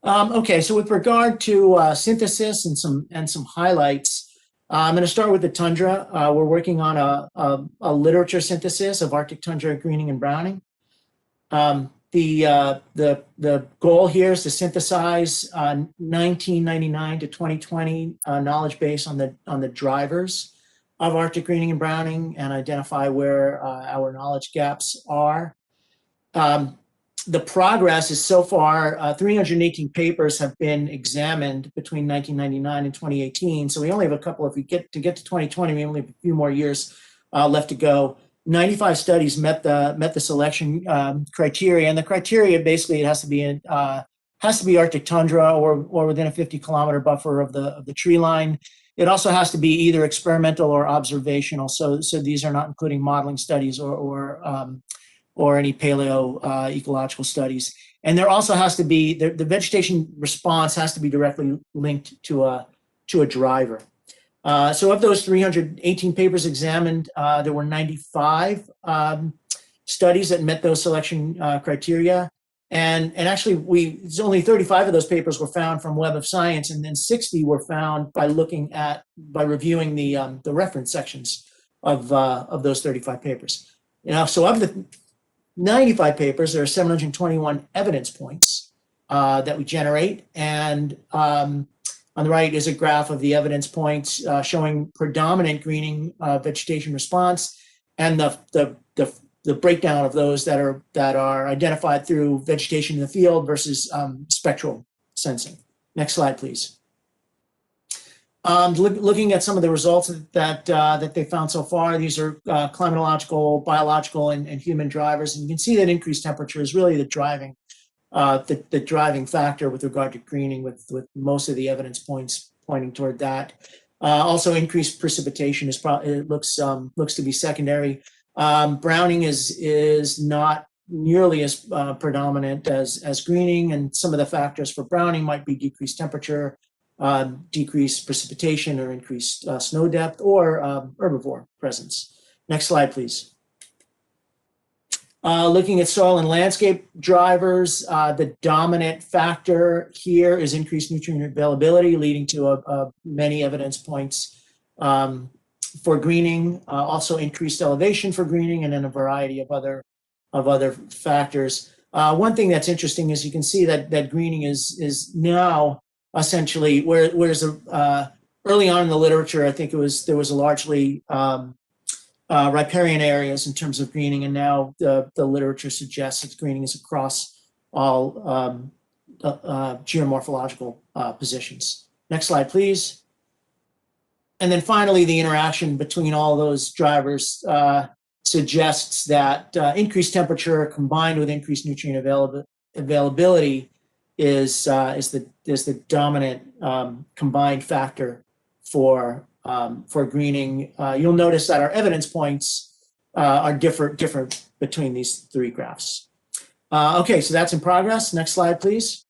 Okay, so with regard to synthesis and some highlights, I'm going to start with the tundra. We're working on a literature synthesis of Arctic tundra greening and browning. The goal here is to synthesize 1999 to 2020 knowledge base on the drivers of Arctic greening and browning and identify where our knowledge gaps are. The progress is so far 318 papers have been examined between 1999 and 2018. So we only have a couple. If we get to 2020, we only have a few more years left to go. 95 studies met the selection criteria, and the criteria basically it has to be Arctic tundra or within a 50-kilometer buffer of the tree line. It also has to be either experimental or observational. So these are not including modeling studies or any paleo ecological studies. And there also has to be the vegetation response has to be directly linked to a driver. So of those 318 papers examined, there were 95 studies that met those selection criteria. And actually, only 35 of those papers were found from Web of Science, and then 60 were found by reviewing the reference sections of those 35 papers. So of the 95 papers, there are 721 evidence points that we generate, and on the right is a graph of the evidence points showing predominant greening vegetation response, and the breakdown of those that are identified through vegetation in the field versus spectral sensing. Next slide, please. Looking at some of the results that they found so far, these are climatological, biological, and human drivers, and you can see that increased temperature is really the driving factor with regard to greening, with most of the evidence points pointing toward that. Also, increased precipitation looks to be secondary. Browning is not nearly as predominant as greening, and some of the factors for browning might be decreased temperature, decreased precipitation, or increased snow depth, or herbivore presence. Next slide, please. Looking at soil and landscape drivers, the dominant factor here is increased nutrient availability, leading to many evidence points for greening, also increased elevation for greening, and then a variety of other factors. One thing that's interesting is you can see that greening is now essentially, whereas early on in the literature, I think there was a largely riparian areas in terms of greening, and now the literature suggests that greening is across all geomorphological positions. Next slide, please. And then finally, the interaction between all those drivers suggests that increased temperature combined with increased nutrient availability is the dominant combined factor for greening. You'll notice that our evidence points are different between these three graphs. Okay, so that's in progress. Next slide, please.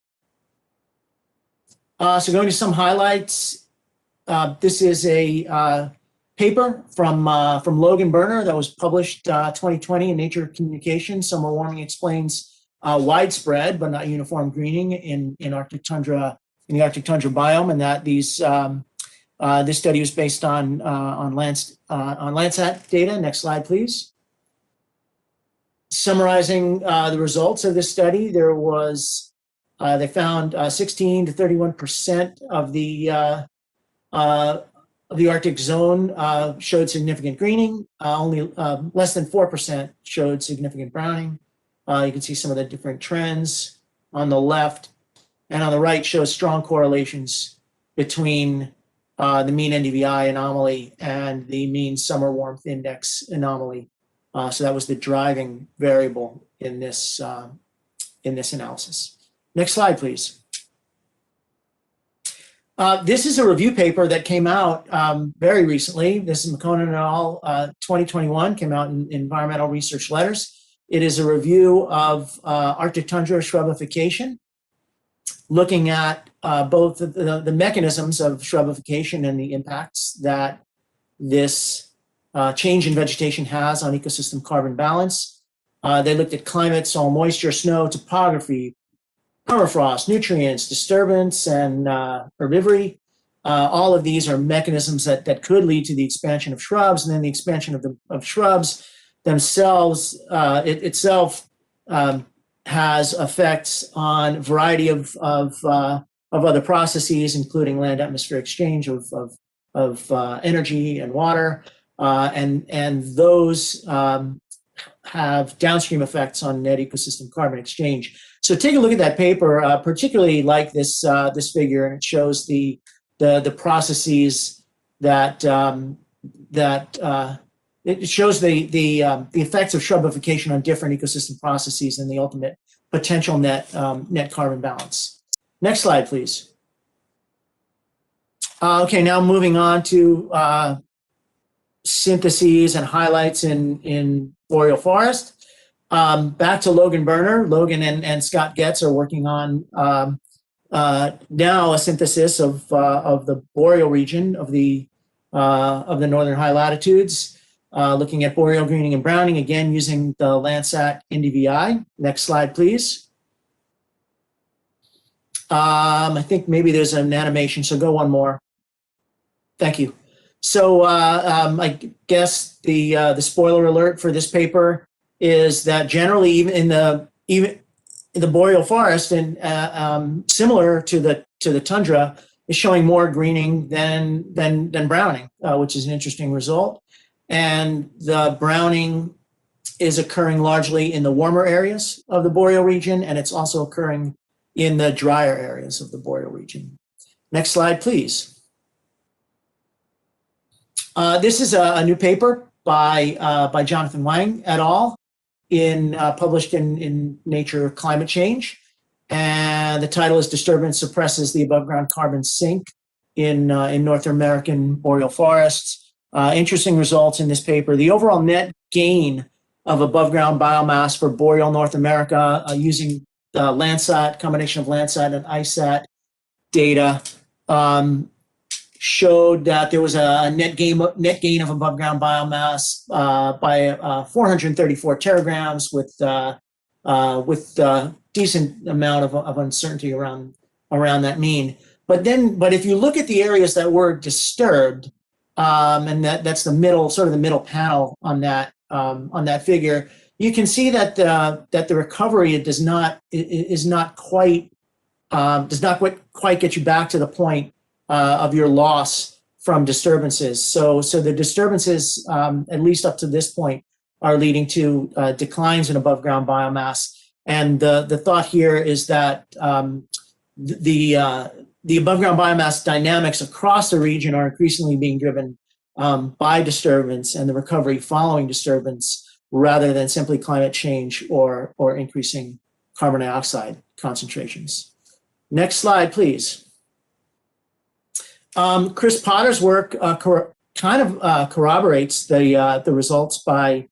So going to some highlights. This is a paper from Logan Berner that was published 2020 in Nature Communications. Summer warming explains widespread but not uniform greening in Arctic tundra in the Arctic tundra biome, and that these this study was based on Landsat data. Next slide, please. Summarizing the results of this study, there was they found 16 to 31% of the Arctic zone showed significant greening. Only less than 4% showed significant browning. You can see some of the different trends on the left, and on the right shows strong correlations between the mean NDVI anomaly and the mean summer warmth index anomaly. So that was the driving variable in this analysis. Next slide, please. This is a review paper that came out very recently. This is McConan et al. 2021, came out in Environmental Research Letters. It is a review of Arctic tundra shrubification, looking at both the mechanisms of shrubification and the impacts that this change in vegetation has on ecosystem carbon balance. They looked at climate, soil moisture, snow, topography, permafrost, nutrients, disturbance, and herbivory. All of these are mechanisms that could lead to the expansion of shrubs, and then the expansion of shrubs themselves itself has effects on a variety of other processes, including land-atmosphere exchange of energy and water, and those have downstream effects on net ecosystem carbon exchange. So take a look at that paper, particularly like this figure, and it shows the processes that it shows the effects of shrubification on different ecosystem processes and the ultimate potential net carbon balance. Next slide, please. Okay, now moving on to syntheses and highlights in boreal forest. Back to Logan Berner. Logan and Scott Getz are working on now a synthesis of the boreal region of the northern high latitudes, looking at boreal greening and browning, again using the Landsat NDVI. Next slide, please. I think maybe there's an animation, so go one more. Thank you. So I guess the spoiler alert for this paper is that generally, even in the boreal forest, and similar to the tundra, is showing more greening than browning, which is an interesting result. And the browning is occurring largely in the warmer areas of the boreal region, and it's also occurring in the drier areas of the boreal region. Next slide, please. This is a new paper by Jonathan Wang et al. Published in Nature Climate Change, and the title is "Disturbance Suppresses the Above Ground Carbon Sink in North American Boreal Forests." Interesting results in this paper. The overall net gain of above ground biomass for boreal North America using the Landsat, combination of Landsat and ISAT data, showed that there was a net gain of above ground biomass by 434 teragrams with decent amount of uncertainty around that mean. But if you look at the areas that were disturbed, and that's the middle panel on that figure, you can see that the recovery is not quite get you back to the point of your loss from disturbances. So the disturbances, at least up to this point, are leading to declines in above ground biomass. And the thought here is that the above ground biomass dynamics across the region are increasingly being driven by disturbance and the recovery following disturbance, rather than simply climate change or increasing carbon dioxide concentrations. Next slide, please. Chris Potter's work corroborates the results by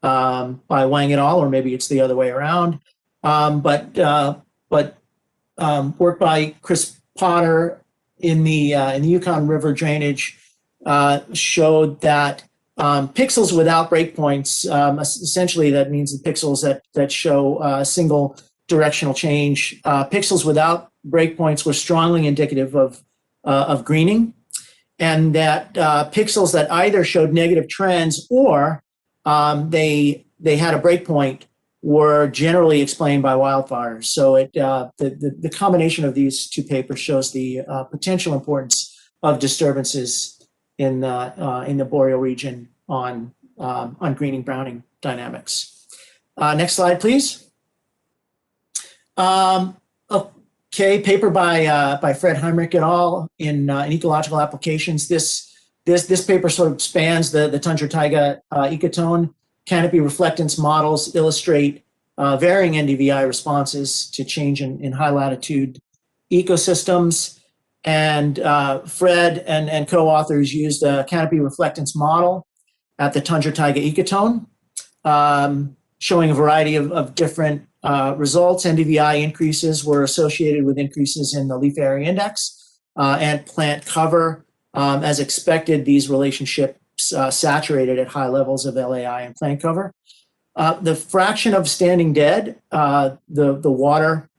Wang et al., or maybe it's the other way around. But work by Chris Potter in the Yukon River drainage showed that pixels without breakpoints, essentially that means the pixels that show single directional change, pixels without breakpoints were strongly indicative of greening, and that pixels that either showed negative trends or they had a breakpoint were generally explained by wildfires. So the combination of these two papers shows the potential importance of disturbances in the boreal region on greening browning dynamics. Next slide, please. Okay, paper by Fred Heinrich et al. In ecological applications. This paper sort of spans the tundra taiga ecotone. Canopy reflectance models illustrate varying NDVI responses to change in high latitude ecosystems. And Fred and co-authors used a canopy reflectance model at the tundra taiga ecotone, showing a variety of different results. NDVI increases were associated with increases in the leaf area index and plant cover. As expected, these relationships saturated at high levels of LAI and plant cover. The fraction of standing dead, the water,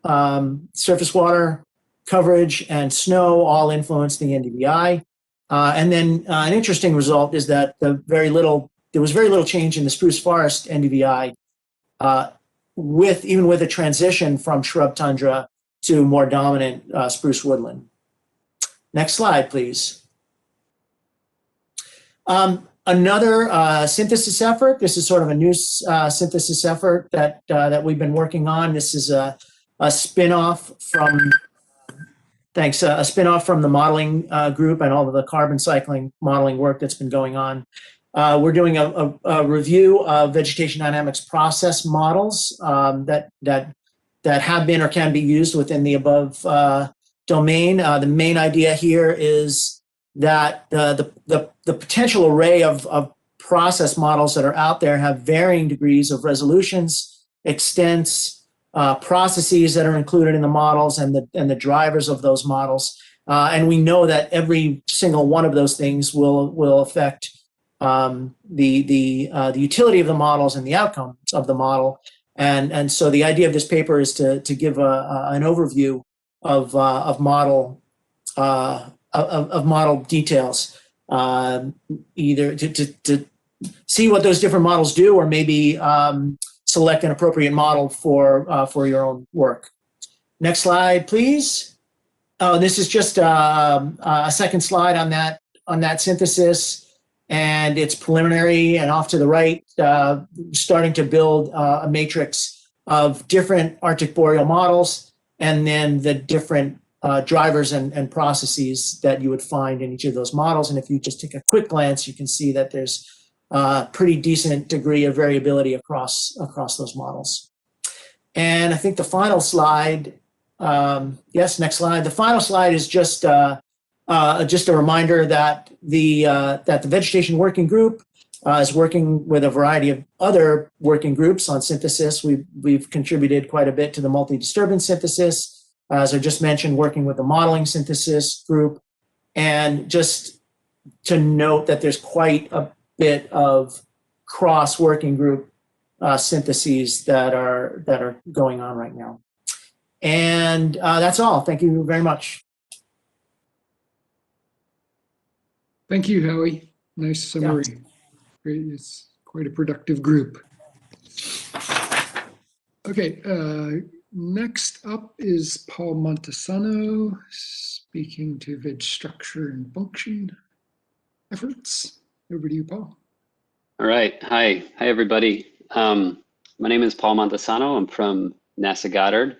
surface water coverage, and snow all influenced the NDVI. And then an interesting result is that there was very little change in the spruce forest NDVI, even with a transition from shrub tundra to more dominant spruce woodland. Next slide, please. Another synthesis effort. This is sort of a new synthesis effort that we've been working on. This is a spin-off from, a spin-off from the modeling group and all of the carbon cycling modeling work that's been going on. We're doing a review of vegetation dynamics process models that have been or can be used within the above domain. The main idea here is that the potential array of process models that are out there have varying degrees of resolutions, extents, processes that are included in the models, and the drivers of those models. And we know that every single one of those things will affect the utility of the models and the outcomes of the model. And so the idea of this paper is to give an overview of model details, either to see what those different models do, or maybe select an appropriate model for your own work. Next slide, please. This is just a second slide on that synthesis, and it's preliminary. And off to the right, starting to build a matrix of different Arctic boreal models, and then the different drivers and processes that you would find in each of those models. And if you just take a quick glance, you can see that there's a pretty decent degree of variability across those models. And I think the final slide, yes, next slide. The final slide is just a reminder that the Vegetation Working Group is working with a variety of other working groups on synthesis. We've contributed quite a bit to the multi-disturbance synthesis. As I just mentioned, working with the modeling synthesis group, and just to note that there's quite a bit of cross working group syntheses that are going on right now. And that's all. Thank you very much. Thank you, Howie. Nice summary. Yeah. Great. It's quite a productive group. Okay. Next up is Paul Montesano, speaking to veg structure and function efforts. Over to you, Paul. All right. Hi, everybody. My name is Paul Montesano. I'm from NASA Goddard.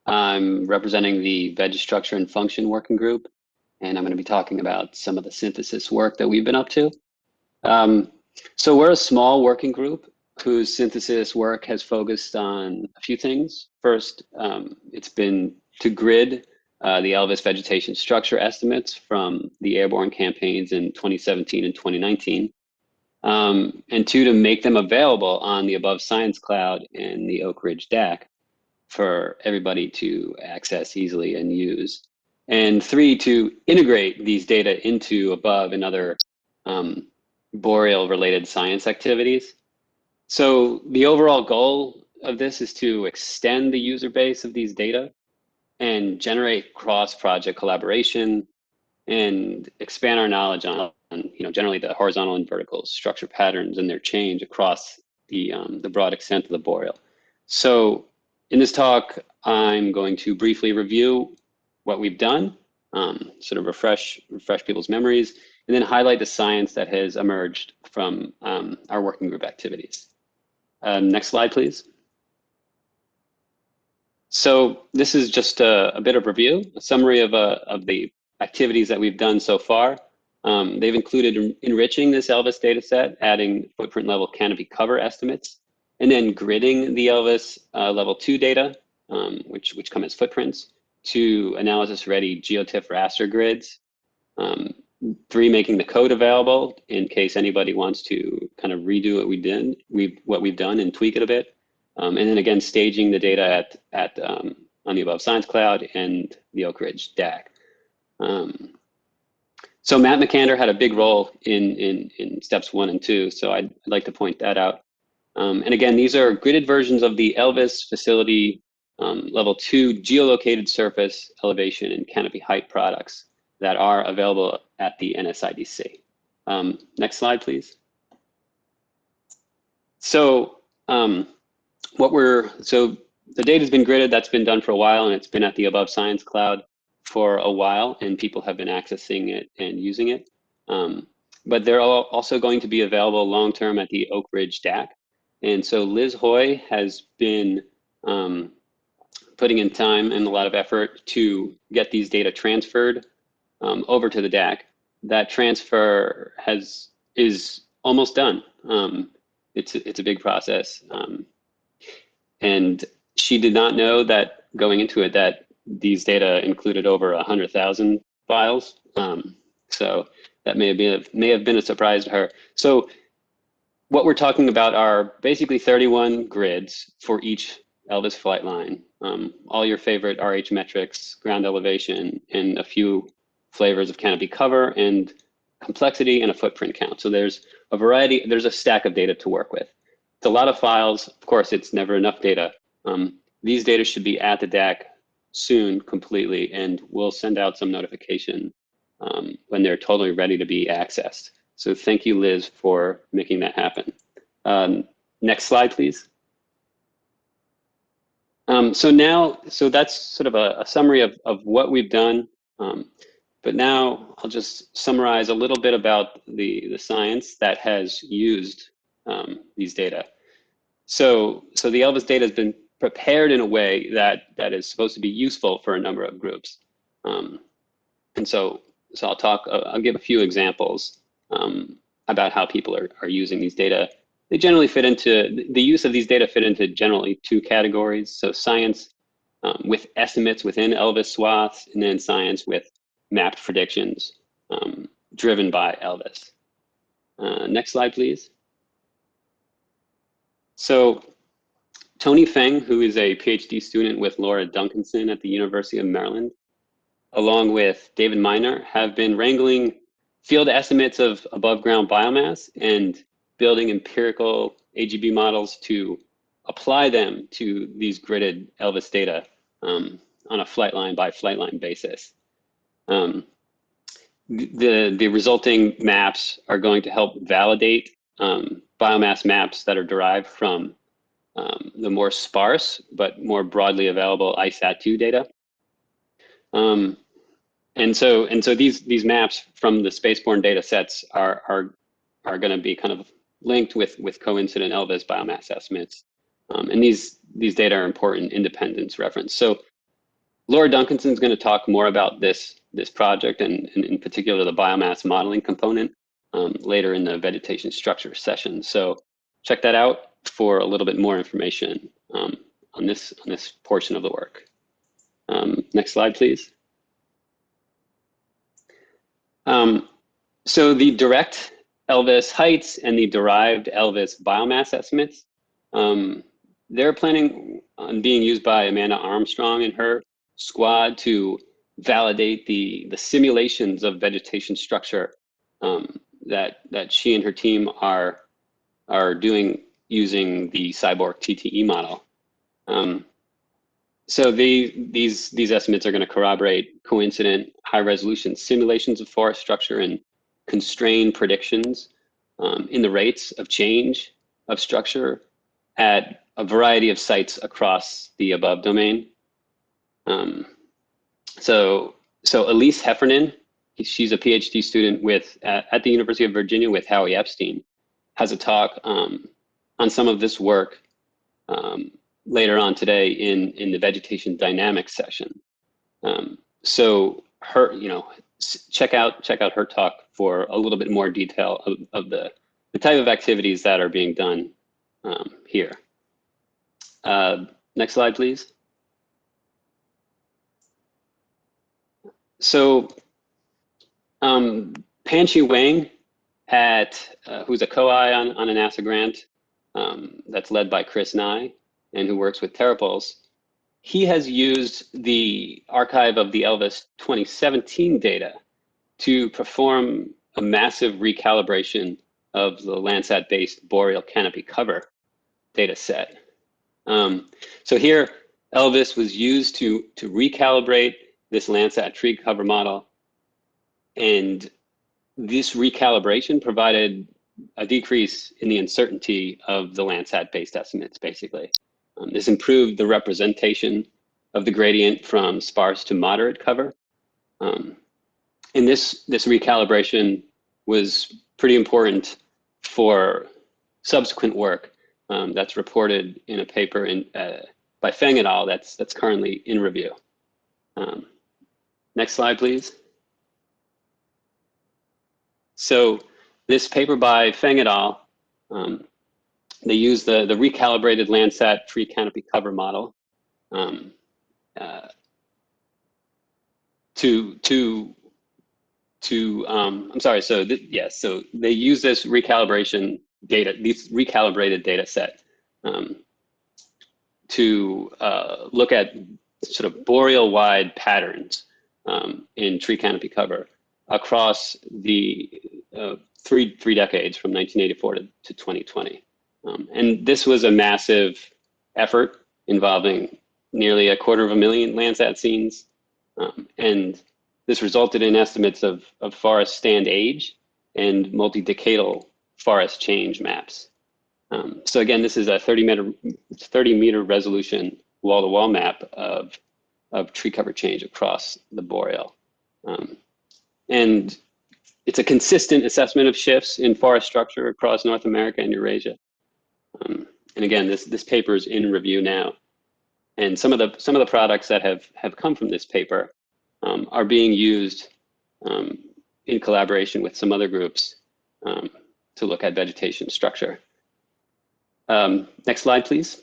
I'm representing the Veg Structure and Function Working Group, and I'm going to be talking about some of the synthesis work that we've been up to. So we're a small working group whose synthesis work has focused on a few things. First, it's been to grid the Elvis vegetation structure estimates from the airborne campaigns in 2017 and 2019. And two, to make them available on the Above Science Cloud and the Oak Ridge DAC for everybody to access easily and use. And three, to integrate these data into Above and other boreal related science activities. So the overall goal of this is to extend the user base of these data and generate cross-project collaboration and expand our knowledge on generally the horizontal and vertical structure patterns and their change across the broad extent of the boreal. So in this talk, I'm going to briefly review what we've done, sort of refresh people's memories, and then highlight the science that has emerged from our working group activities. Next slide, please. So this is just a bit of review, a summary of the activities that we've done so far. They've included enriching this Elvis data set, adding footprint level canopy cover estimates, and then gridding the Elvis level 2 data, which come as footprints, to analysis ready geotiff raster grids. 3, making the code available in case anybody wants to kind of redo what we've done and tweak it a bit. And then again, staging the data on the Above Science Cloud and the Oak Ridge DAC. So Matt McAnder had a big role in steps 1 and 2, so I'd like to point that out. And again, these are gridded versions of the Elvis facility level 2 geolocated surface elevation and canopy height products that are available at the NSIDC. Next slide, please. So the data's been gridded, that's been done for a while, and it's been at the Above Science Cloud for a while, and people have been accessing it and using it. But they're also going to be available long-term at the Oak Ridge DAC. And so Liz Hoy has been putting in time and a lot of effort to get these data transferred over to the DAC. That transfer is almost done. It's a big process. And she did not know that going into it that these data included over 100,000 files. So that may have been a surprise to her. So what we're talking about are basically 31 grids for each Elvis flight line. All your favorite RH metrics, ground elevation, and a few flavors of canopy cover and complexity and a footprint count. So there's a variety, there's a stack of data to work with. It's a lot of files. Of course, it's never enough data. These data should be at the DAC soon completely, and we'll send out some notification when they're totally ready to be accessed. So thank you, Liz, for making that happen. Next slide, please. So that's sort of a summary of what we've done. But now I'll just summarize a little bit about the science that has used these data. So the Elvis data has been prepared in a way that is supposed to be useful for a number of groups. And so I'll give a few examples about how people are using these data. They generally the use of these data fit into generally 2 categories. So science with estimates within Elvis swaths, and then science with mapped predictions driven by Elvis. Next slide, please. So Tony Feng, who is a PhD student with Laura Duncanson at the University of Maryland, along with David Miner, have been wrangling field estimates of above ground biomass and building empirical AGB models to apply them to these gridded Elvis data on a flight line by flight line basis. The resulting maps are going to help validate biomass maps that are derived from the more sparse but more broadly available ISAT-2 data. And so these maps from the spaceborne data sets are going to be kind of linked with coincident Elvis biomass estimates. And these data are important independence reference. So Laura Duncanson is going to talk more about this project and in particular the biomass modeling component later in the vegetation structure session. So check that out for a little bit more information on this portion of the work. Next slide, please. So the direct Elvis heights and the derived Elvis biomass estimates, they're planning on being used by Amanda Armstrong and her squad to validate the simulations of vegetation structure that she and her team are doing using the Cyborg TTE model. So these estimates are going to corroborate coincident high-resolution simulations of forest structure and constrain predictions in the rates of change of structure at a variety of sites across the above domain. So Elise Heffernan, she's a PhD student at the University of Virginia with Howie Epstein, has a talk on some of this work later on today in the vegetation dynamics session. So her, check out her talk for a little bit more detail of the type of activities that are being done here. Next slide, please. So Pan-Chi Wang, who's a co-I on a NASA grant that's led by Chris Nye and who works with TerraPulse, he has used the archive of the Elvis 2017 data to perform a massive recalibration of the Landsat-based boreal canopy cover data set. So here, Elvis was used to recalibrate this Landsat tree cover model, and this recalibration provided a decrease in the uncertainty of the Landsat-based estimates, basically. This improved the representation of the gradient from sparse to moderate cover. And this recalibration was pretty important for subsequent work that's reported in a paper by Feng et al. That's currently in review. Next slide, please. So this paper by Feng et al., they use the recalibrated Landsat tree canopy cover model I'm sorry. So so they use this recalibration data, these recalibrated data set to look at sort of boreal-wide patterns in tree canopy cover across the three decades from 1984 to 2020. And this was a massive effort involving nearly 250,000 Landsat scenes. And this resulted in estimates of forest stand age and multi-decadal forest change maps. So again, this is a 30-meter resolution wall-to-wall map of tree cover change across the boreal. And it's a consistent assessment of shifts in forest structure across North America and Eurasia. And again, this paper is in review now. And some of the products that have come from this paper are being used in collaboration with some other groups to look at vegetation structure. Next slide, please.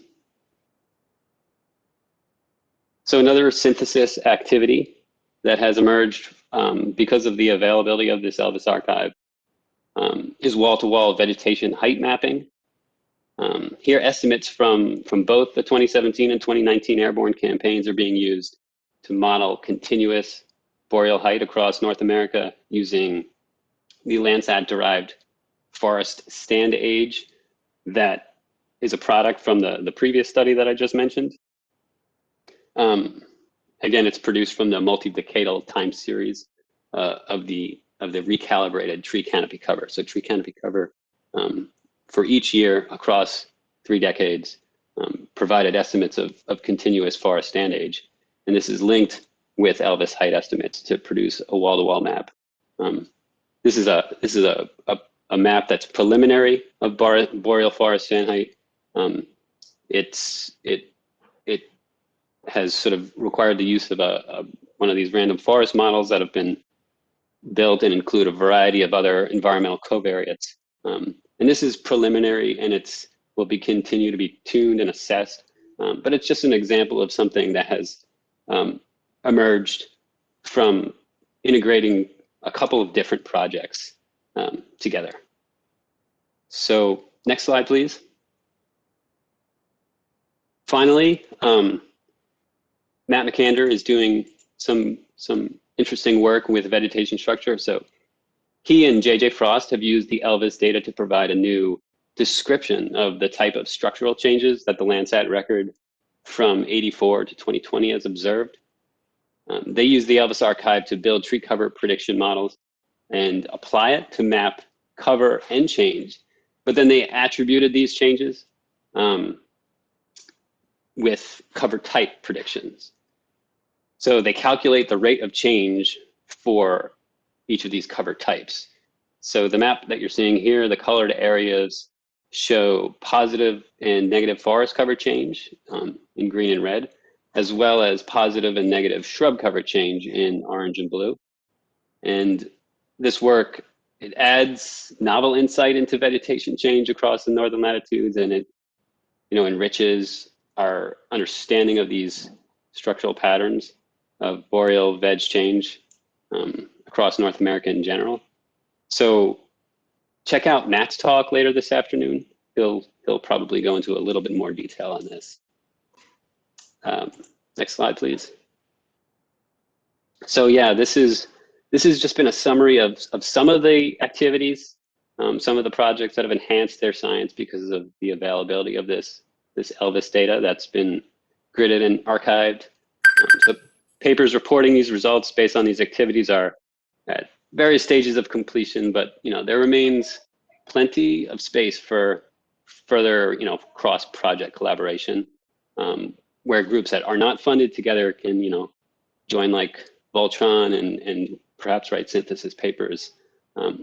So another synthesis activity that has emerged because of the availability of this Elvis archive is wall-to-wall vegetation height mapping. Here, estimates from both the 2017 and 2019 airborne campaigns are being used to model continuous boreal height across North America using the Landsat-derived forest stand age that is a product from the previous study that I just mentioned. Again, it's produced from the multi-decadal time series of the recalibrated tree canopy cover. So tree canopy cover for each year across 3 decades provided estimates of continuous forest stand age. And this is linked with Elvis height estimates to produce a wall-to-wall map. This is a map that's preliminary of boreal forest stand height. It has sort of required the use of one of these random forest models that have been built and include a variety of other environmental covariates. And this is preliminary, and will continue to be tuned and assessed. But it's just an example of something that has emerged from integrating a couple of different projects together. So next slide, please. Finally, Matt McAnder is doing some interesting work with vegetation structure. So he and JJ Frost have used the Elvis data to provide a new description of the type of structural changes that the Landsat record from '84 to 2020 as observed. They use the Elvis archive to build tree cover prediction models and apply it to map cover and change. But then they attributed these changes with cover type predictions. So they calculate the rate of change for each of these cover types. So the map that you're seeing here, the colored areas show positive and negative forest cover change in green and red, as well as positive and negative shrub cover change in orange and blue. And this work, it adds novel insight into vegetation change across the northern latitudes, and it enriches our understanding of these structural patterns of boreal veg change across North America in general. So check out Matt's talk later this afternoon. He'll probably go into a little bit more detail on this. Next slide, please. So yeah, this has just been a summary of some of the activities, some of the projects that have enhanced their science because of the availability of this Elvis data that's been gridded and archived. So papers reporting these results based on these activities are at various stages of completion, but there remains plenty of space for further cross-project collaboration, where groups that are not funded together can join like Voltron and perhaps write synthesis papers.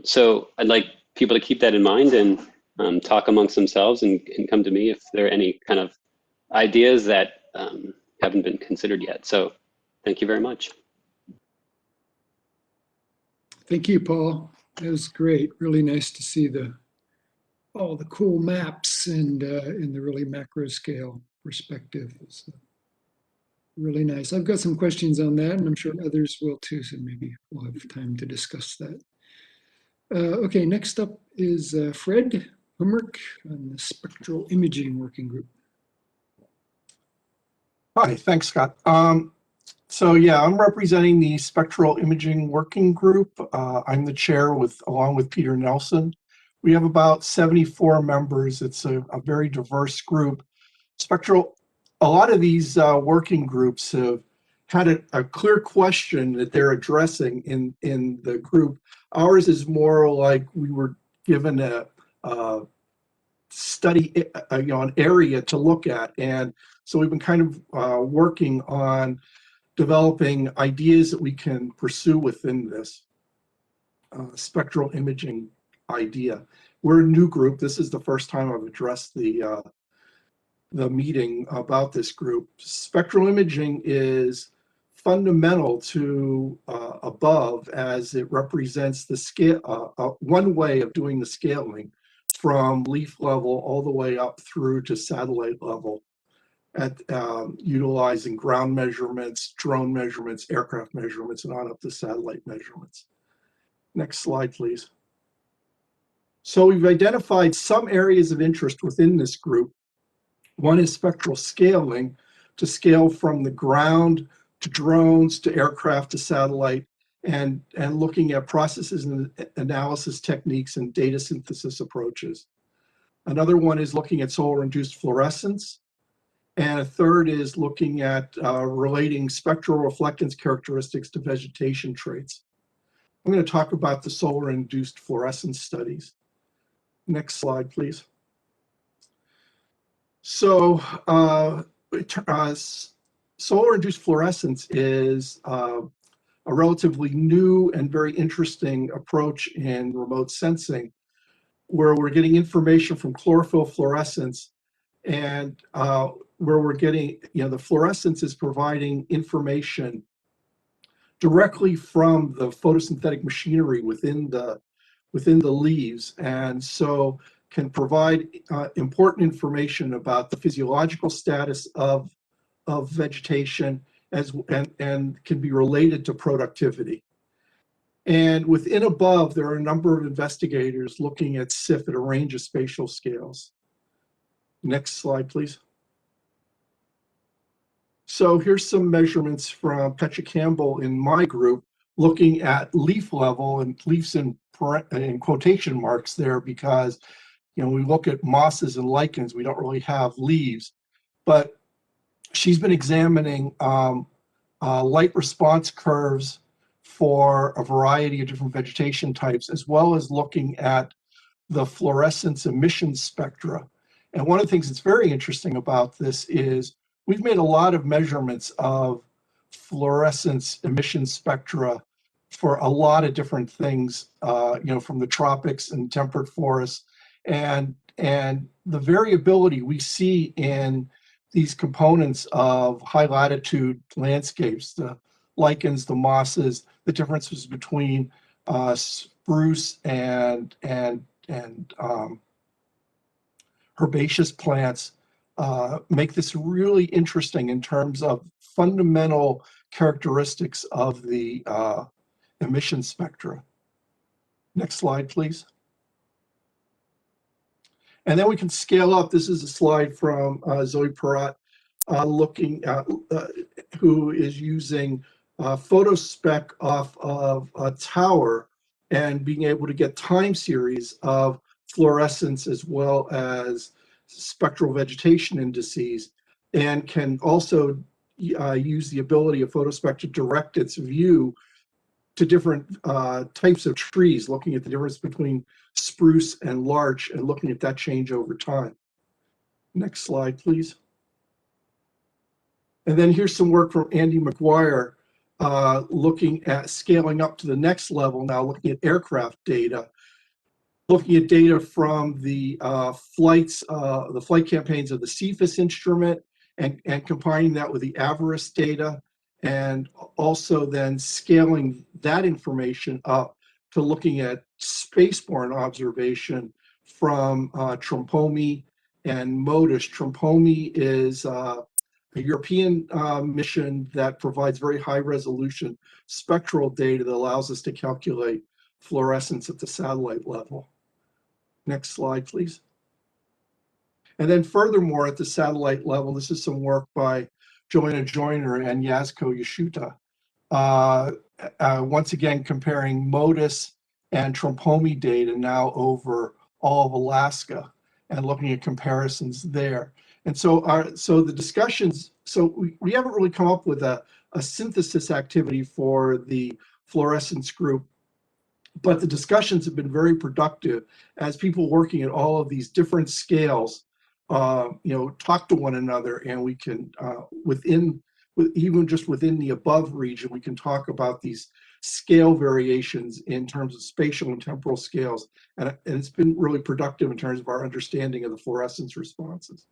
So I'd like people to keep that in mind and talk amongst themselves and come to me if there are any kind of ideas that haven't been considered yet. So thank you very much. Thank you, Paul. That was great. Really nice to see all the cool maps and in the really macro scale perspective. It's really nice. I've got some questions on that, and I'm sure others will too, so maybe we'll have time to discuss that. Okay, next up is Fred Humrick on the Spectral Imaging Working Group. Hi, thanks, Scott. So yeah, I'm representing the Spectral Imaging Working Group. I'm the chair along with Peter Nelson. We have about 74 members. It's a very diverse group. A lot of these working groups have had a clear question that they're addressing in the group. Ours is more like we were given a study, an area to look at. And so we've been kind of working on developing ideas that we can pursue within this spectral imaging idea. We're a new group. This is the first time I've addressed the meeting about this group. Spectral imaging is fundamental to above, as it represents the scale, one way of doing the scaling from leaf level all the way up through to satellite level, at utilizing ground measurements, drone measurements, aircraft measurements, and on up to satellite measurements. Next slide, please. So we've identified some areas of interest within this group. One is spectral scaling, to scale from the ground to drones to aircraft to satellite, and looking at processes and analysis techniques and data synthesis approaches. Another one is looking at solar-induced fluorescence. And a third is looking at relating spectral reflectance characteristics to vegetation traits. I'm going to talk about the solar-induced fluorescence studies. Next slide, please. So solar-induced fluorescence is a relatively new and very interesting approach in remote sensing, where we're getting information from chlorophyll fluorescence, and where we're getting, the fluorescence is providing information directly from the photosynthetic machinery within the leaves, and so can provide important information about the physiological status of vegetation and can be related to productivity. And within above, there are a number of investigators looking at SIF at a range of spatial scales. Next slide, please. So here's some measurements from Petra Campbell in my group, looking at leaf level, and leaves in quotation marks there, because we look at mosses and lichens, we don't really have leaves. But she's been examining light response curves for a variety of different vegetation types, as well as looking at the fluorescence emission spectra. And one of the things that's very interesting about this is we've made a lot of measurements of fluorescence emission spectra for a lot of different things, from the tropics and temperate forests. And the variability we see in these components of high latitude landscapes, the lichens, the mosses, the differences between spruce and herbaceous plants make this really interesting in terms of fundamental characteristics of the emission spectra. Next slide, please. And then we can scale up. This is a slide from Zoe Perrott looking at, who is using photospec off of a tower and being able to get time series of fluorescence as well as spectral vegetation indices, and can also use the ability of photospec to direct its view to different types of trees, looking at the difference between spruce and larch and looking at that change over time. Next slide, please. And then here's some work from Andy McGuire looking at scaling up to the next level now, looking at aircraft data, looking at data from the flight campaigns of the CFIS instrument and combining that with the Avarice data, and also then scaling that information up to looking at spaceborne observation from Trompomi and MODIS. Trompomi is a European mission that provides very high resolution spectral data that allows us to calculate fluorescence at the satellite level. Next slide, please. And then furthermore, at the satellite level, this is some work by Joanna Joyner and Yasuko Yashuta. Once again, comparing MODIS and Trompomi data now over all of Alaska and looking at comparisons there. And so the discussions, so we haven't really come up with a synthesis activity for the fluorescence group, but the discussions have been very productive as people working at all of these different scales, talk to one another, and we can, even just within the above region, we can talk about these scale variations in terms of spatial and temporal scales. And it's been really productive in terms of our understanding of the fluorescence responses.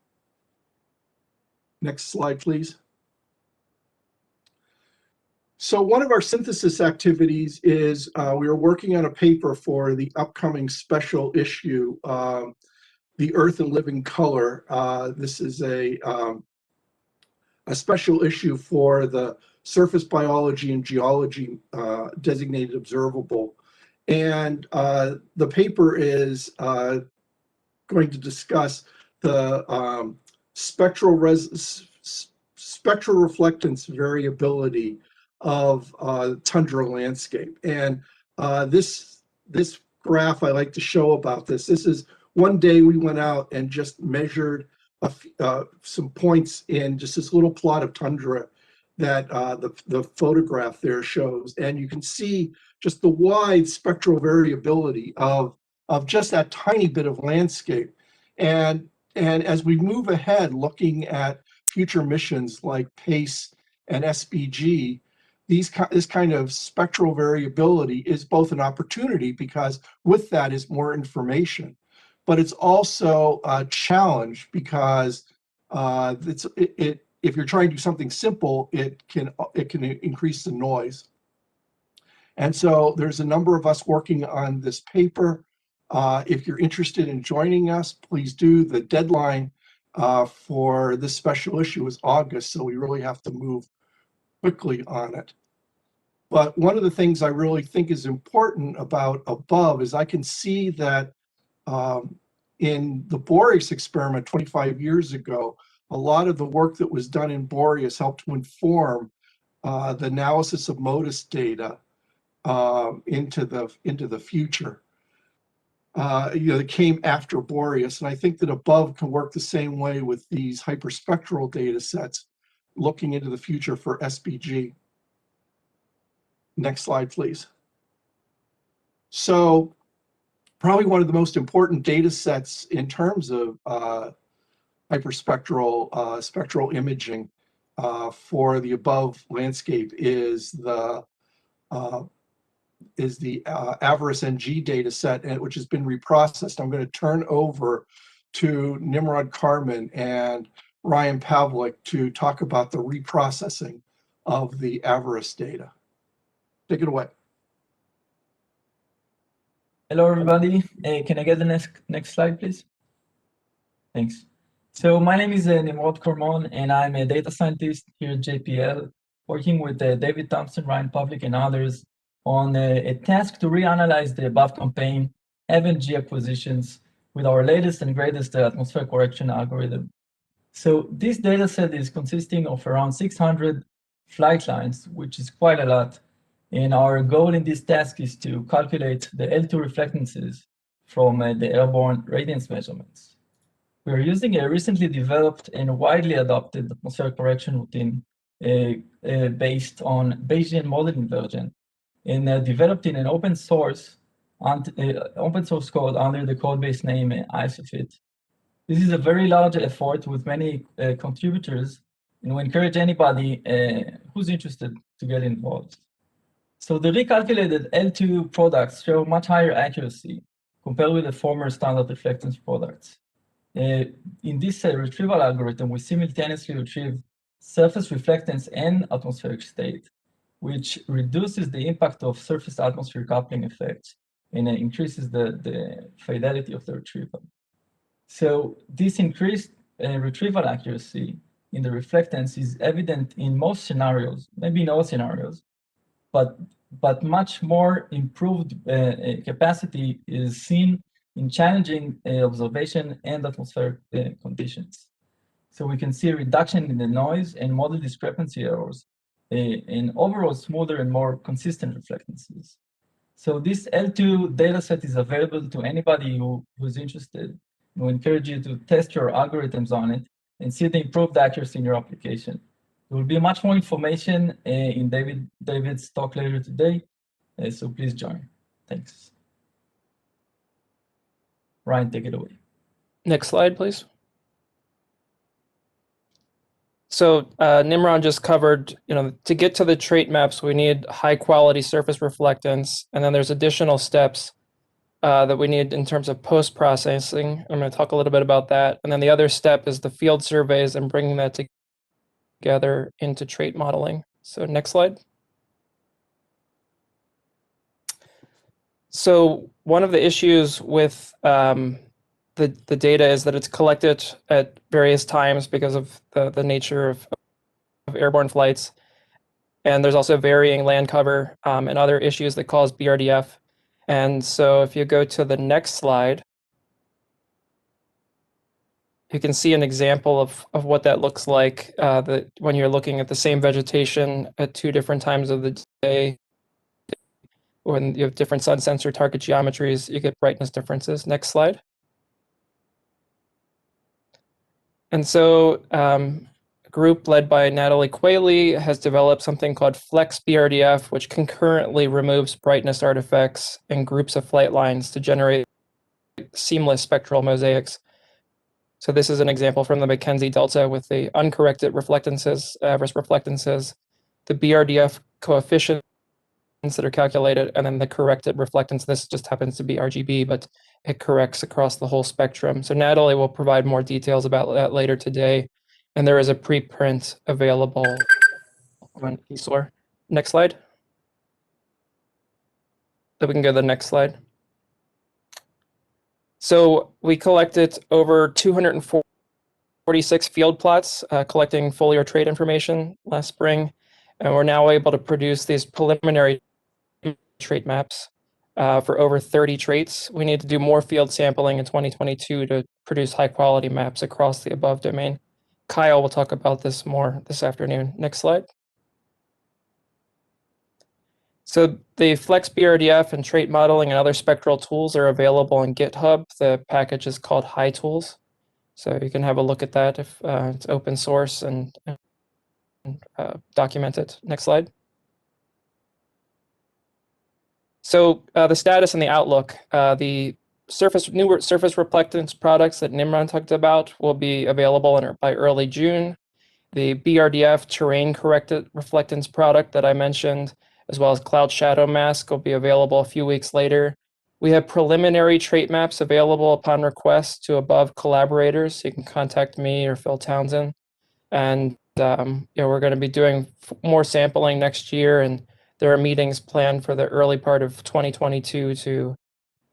Next slide, please. So one of our synthesis activities is we are working on a paper for the upcoming special issue, The Earth in Living Color. This is a special issue for the Surface Biology and Geology designated observable. And the paper is going to discuss the spectral reflectance variability of tundra landscape. And this graph I like to show about this is one day we went out and just measured some points in just this little plot of tundra that the photograph there shows. And you can see just the wide spectral variability of just that tiny bit of landscape. And as we move ahead, looking at future missions like PACE and SBG, this kind of spectral variability is both an opportunity, because with that is more information, but it's also a challenge because if you're trying to do something simple, it can increase the noise. And so there's a number of us working on this paper. If you're interested in joining us, please do. The deadline for this special issue is August, so we really have to move quickly on it. But one of the things I really think is important about above is I can see that in the Boreas experiment 25 years ago, a lot of the work that was done in Boreas helped to inform the analysis of MODIS data into the future. That came after Boreas, and I think that above can work the same way with these hyperspectral data sets, looking into the future for SBG. Next slide, please. So probably one of the most important data sets in terms of hyperspectral spectral imaging for the above landscape is the Avarice NG data set, which has been reprocessed. I'm going to turn over to Nimrod Carmen and Ryan Pavlik to talk about the reprocessing of the Avarice data. Take it away. Hello, everybody. Can I get the next slide, please? Thanks. So my name is Nimrod Kormon, and I'm a data scientist here at JPL, working with David Thompson, Ryan Pavlik, and others on a task to reanalyze the above campaign FNG acquisitions with our latest and greatest atmospheric correction algorithm. So this data set is consisting of around 600 flight lines, which is quite a lot. And our goal in this task is to calculate the L2 reflectances from the airborne radiance measurements. We're using a recently developed and widely adopted atmospheric correction routine based on Bayesian model inversion and developed in an open source code under the code base name ISOFIT. This is a very large effort with many contributors, and we encourage anybody who's interested to get involved. So the recalculated L2 products show much higher accuracy compared with the former standard reflectance products. In this retrieval algorithm, we simultaneously retrieve surface reflectance and atmospheric state, which reduces the impact of surface-atmosphere coupling effects and increases the fidelity of the retrieval. So this increased retrieval accuracy in the reflectance is evident in most scenarios, maybe in all scenarios, but much more improved capacity is seen in challenging observation and atmospheric conditions. So we can see a reduction in the noise and model discrepancy errors and overall smoother and more consistent reflectances. So this L2 dataset is available to anybody who's interested. We encourage you to test your algorithms on it and see the improved accuracy in your application. There will be much more information in David's talk later today, so please join. Thanks. Ryan, take it away. Next slide, please. So Nimrod just covered, to get to the trait maps, we need high quality surface reflectance, and then there's additional steps that we need in terms of post-processing. I'm going to talk a little bit about that. And then the other step is the field surveys and bringing that together into trait modeling. So next slide. So one of the issues with the data is that it's collected at various times because of the nature of airborne flights. And there's also varying land cover and other issues that cause BRDF. And so if you go to the next slide, you can see an example of what that looks like when you're looking at the same vegetation at two different times of the day. When you have different sun sensor target geometries, you get brightness differences. Next slide. And so a group led by Natalie Quayle has developed something called Flex BRDF, which concurrently removes brightness artifacts and groups of flight lines to generate seamless spectral mosaics. So this is an example from the Mackenzie Delta with the uncorrected reflectances, Avarice reflectances, the BRDF coefficients that are calculated, and then the corrected reflectance. This just happens to be RGB, but it corrects across the whole spectrum. So Natalie will provide more details about that later today. And there is a preprint available on eSOAR. Next slide. So we can go to the next slide. So we collected over 246 field plots, collecting foliar trait information last spring. And we're now able to produce these preliminary trait maps for over 30 traits. We need to do more field sampling in 2022 to produce high quality maps across the above domain. Kyle will talk about this more this afternoon. Next slide. So the Flex BRDF and trait modeling and other spectral tools are available on GitHub. The package is called High Tools. So you can have a look at that if it's open source and document it. Next slide. So the status and the outlook, the newer surface reflectance products that Nimrod talked about will be available by early June. The BRDF terrain corrected reflectance product that I mentioned, as well as cloud shadow mask, will be available a few weeks later. We have preliminary trait maps available upon request to above collaborators. So you can contact me or Phil Townsend. And we're going to be doing more sampling next year, and there are meetings planned for the early part of 2022 to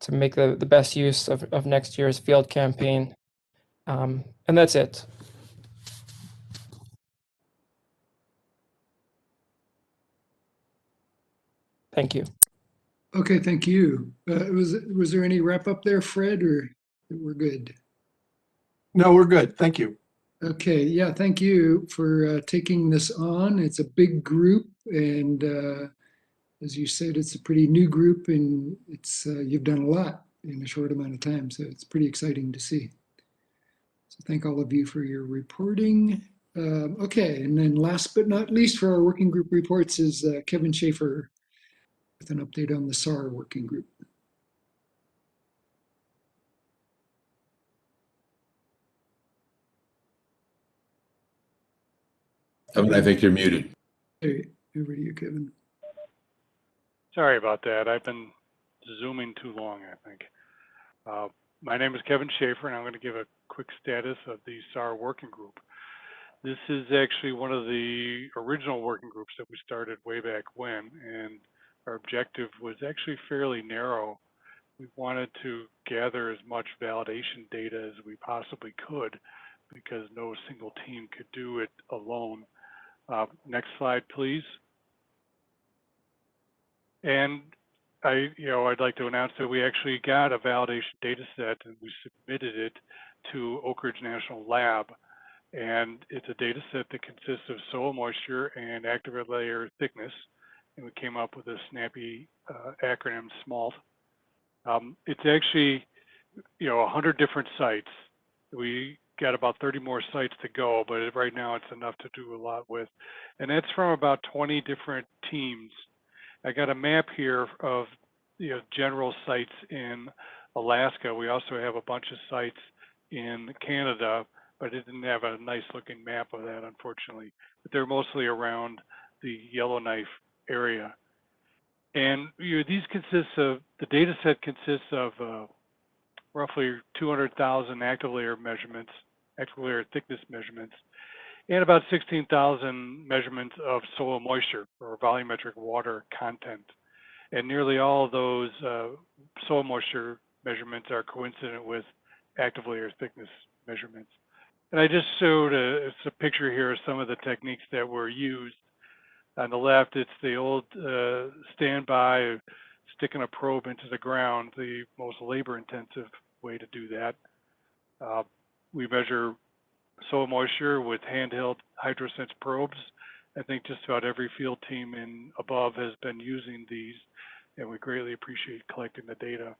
make the best use of next year's field campaign. And that's it. Thank you. Okay, thank you. Was there any wrap up there, Fred, or we're good? No, we're good. Thank you. Okay, yeah, thank you for taking this on. It's a big group, and as you said, it's a pretty new group, and it's you've done a lot in a short amount of time, so it's pretty exciting to see. So thank all of you for your reporting. Okay, and then last but not least for our working group reports is Kevin Schaefer with an update on the SAR working group. I think you're muted. Hey, over to you, Kevin. Sorry about that. I've been zooming too long, I think. My name is Kevin Schaefer, and I'm going to give a quick status of the SAR working group. This is actually one of the original working groups that we started way back when, and our objective was actually fairly narrow. We wanted to gather as much validation data as we possibly could, because no single team could do it alone. Next slide, please. And I'd like to announce that we actually got a validation data set and we submitted it to Oak Ridge National Lab. And it's a data set that consists of soil moisture and active layer thickness. And we came up with a snappy acronym, SMALT. It's actually, 100 different sites. We got about 30 more sites to go, but right now it's enough to do a lot with. And that's from about 20 different teams. I got a map here of general sites in Alaska. We also have a bunch of sites in Canada, but it didn't have a nice looking map of that, unfortunately. But they're mostly around the Yellowknife area. And the data set consists of roughly 200,000 active layer thickness measurements, and about 16,000 measurements of soil moisture or volumetric water content. And nearly all of those soil moisture measurements are coincident with active layer thickness measurements. And I just showed it's a picture here of some of the techniques that were used. On the left, it's the old standby, sticking a probe into the ground, the most labor-intensive way to do that. We measure soil moisture with handheld hydrosense probes. I think just about every field team and above has been using these, and we greatly appreciate collecting the data.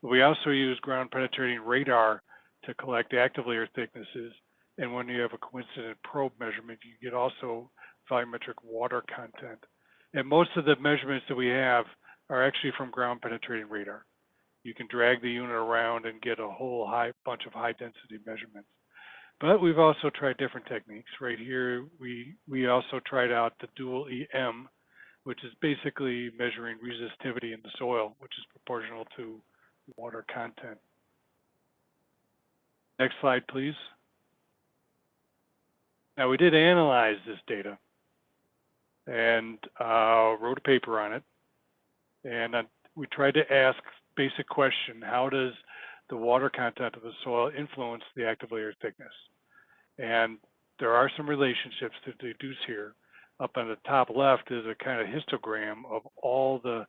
We also use ground penetrating radar to collect active layer thicknesses, and when you have a coincident probe measurement, you get also volumetric water content. And most of the measurements that we have are actually from ground penetrating radar. You can drag the unit around and get a whole bunch of high density measurements. But we've also tried different techniques. Right here, we also tried out the dual EM, which is basically measuring resistivity in the soil, which is proportional to water content. Next slide, please. Now, we did analyze this data and wrote a paper on it. And we tried to ask basic question: how does the water content of the soil influence the active layer thickness? And there are some relationships to deduce here. Up on the top left is a kind of histogram of all the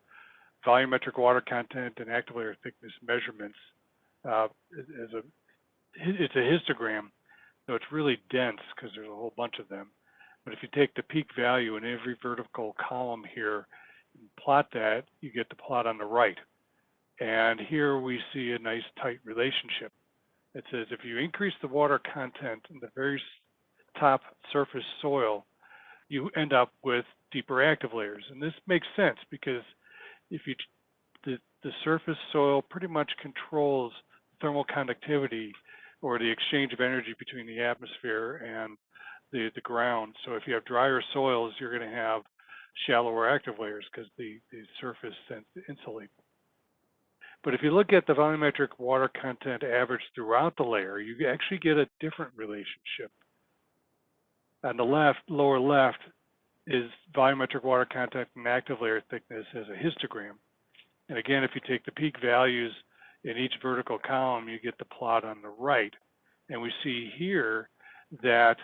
volumetric water content and active layer thickness measurements. It's a histogram, so it's really dense because there's a whole bunch of them. But if you take the peak value in every vertical column here and plot that, you get the plot on the right. And here we see a nice tight relationship. It says if you increase the water content in the very top surface soil, you end up with deeper active layers. And this makes sense because if you the surface soil pretty much controls thermal conductivity or the exchange of energy between the atmosphere and the ground. So if you have drier soils, you're going to have shallower active layers because the surface tends to insulate. But if you look at the volumetric water content average throughout the layer, you actually get a different relationship. On the left, lower left, is volumetric water content and active layer thickness as a histogram. And again, if you take the peak values in each vertical column, you get the plot on the right. And we see here that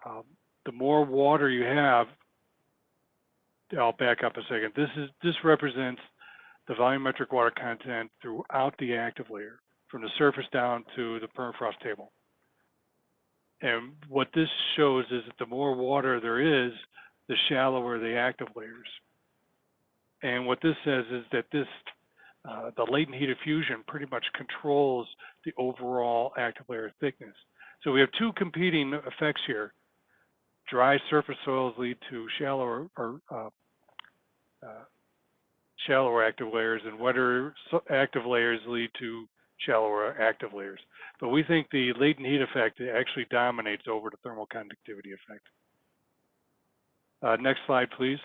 the more water you have, I'll back up a second. This represents the volumetric water content throughout the active layer, from the surface down to the permafrost table. And what this shows is that the more water there is, the shallower the active layers. And what this says is that the latent heat of fusion pretty much controls the overall active layer thickness. So we have two competing effects here. Dry surface soils lead to shallower active layers, and wetter active layers lead to shallower active layers. But we think the latent heat effect actually dominates over the thermal conductivity effect. Next slide, please.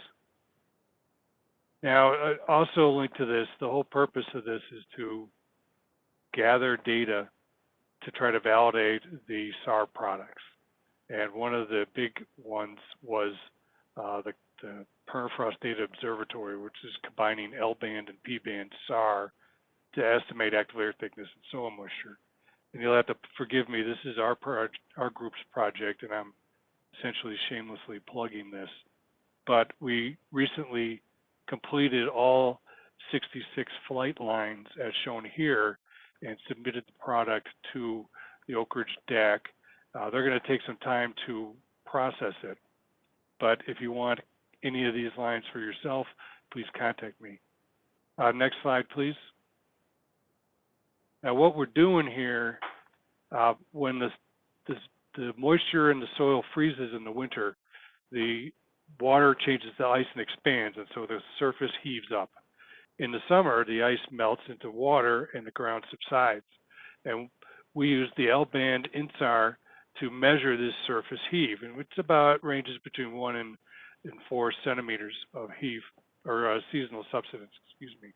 Now, also linked to this, the whole purpose of this is to gather data to try to validate the SAR products. And one of the big ones was the Permafrost Data Observatory, which is combining L-band and P-band SAR to estimate active layer thickness and soil moisture. And you'll have to forgive me, this is our group's project, and I'm essentially shamelessly plugging this. But we recently completed all 66 flight lines as shown here and submitted the product to the Oak Ridge DAC. They're going to take some time to process it. But if you want any of these lines for yourself, please contact me. Next slide, please. Now, what we're doing here, when the moisture in the soil freezes in the winter, the water changes to ice and expands, and so the surface heaves up. In the summer, the ice melts into water and the ground subsides. And we use the L-band INSAR to measure this surface heave, and it's about ranges between 1 and 4 centimeters of heave, or seasonal subsidence, excuse me.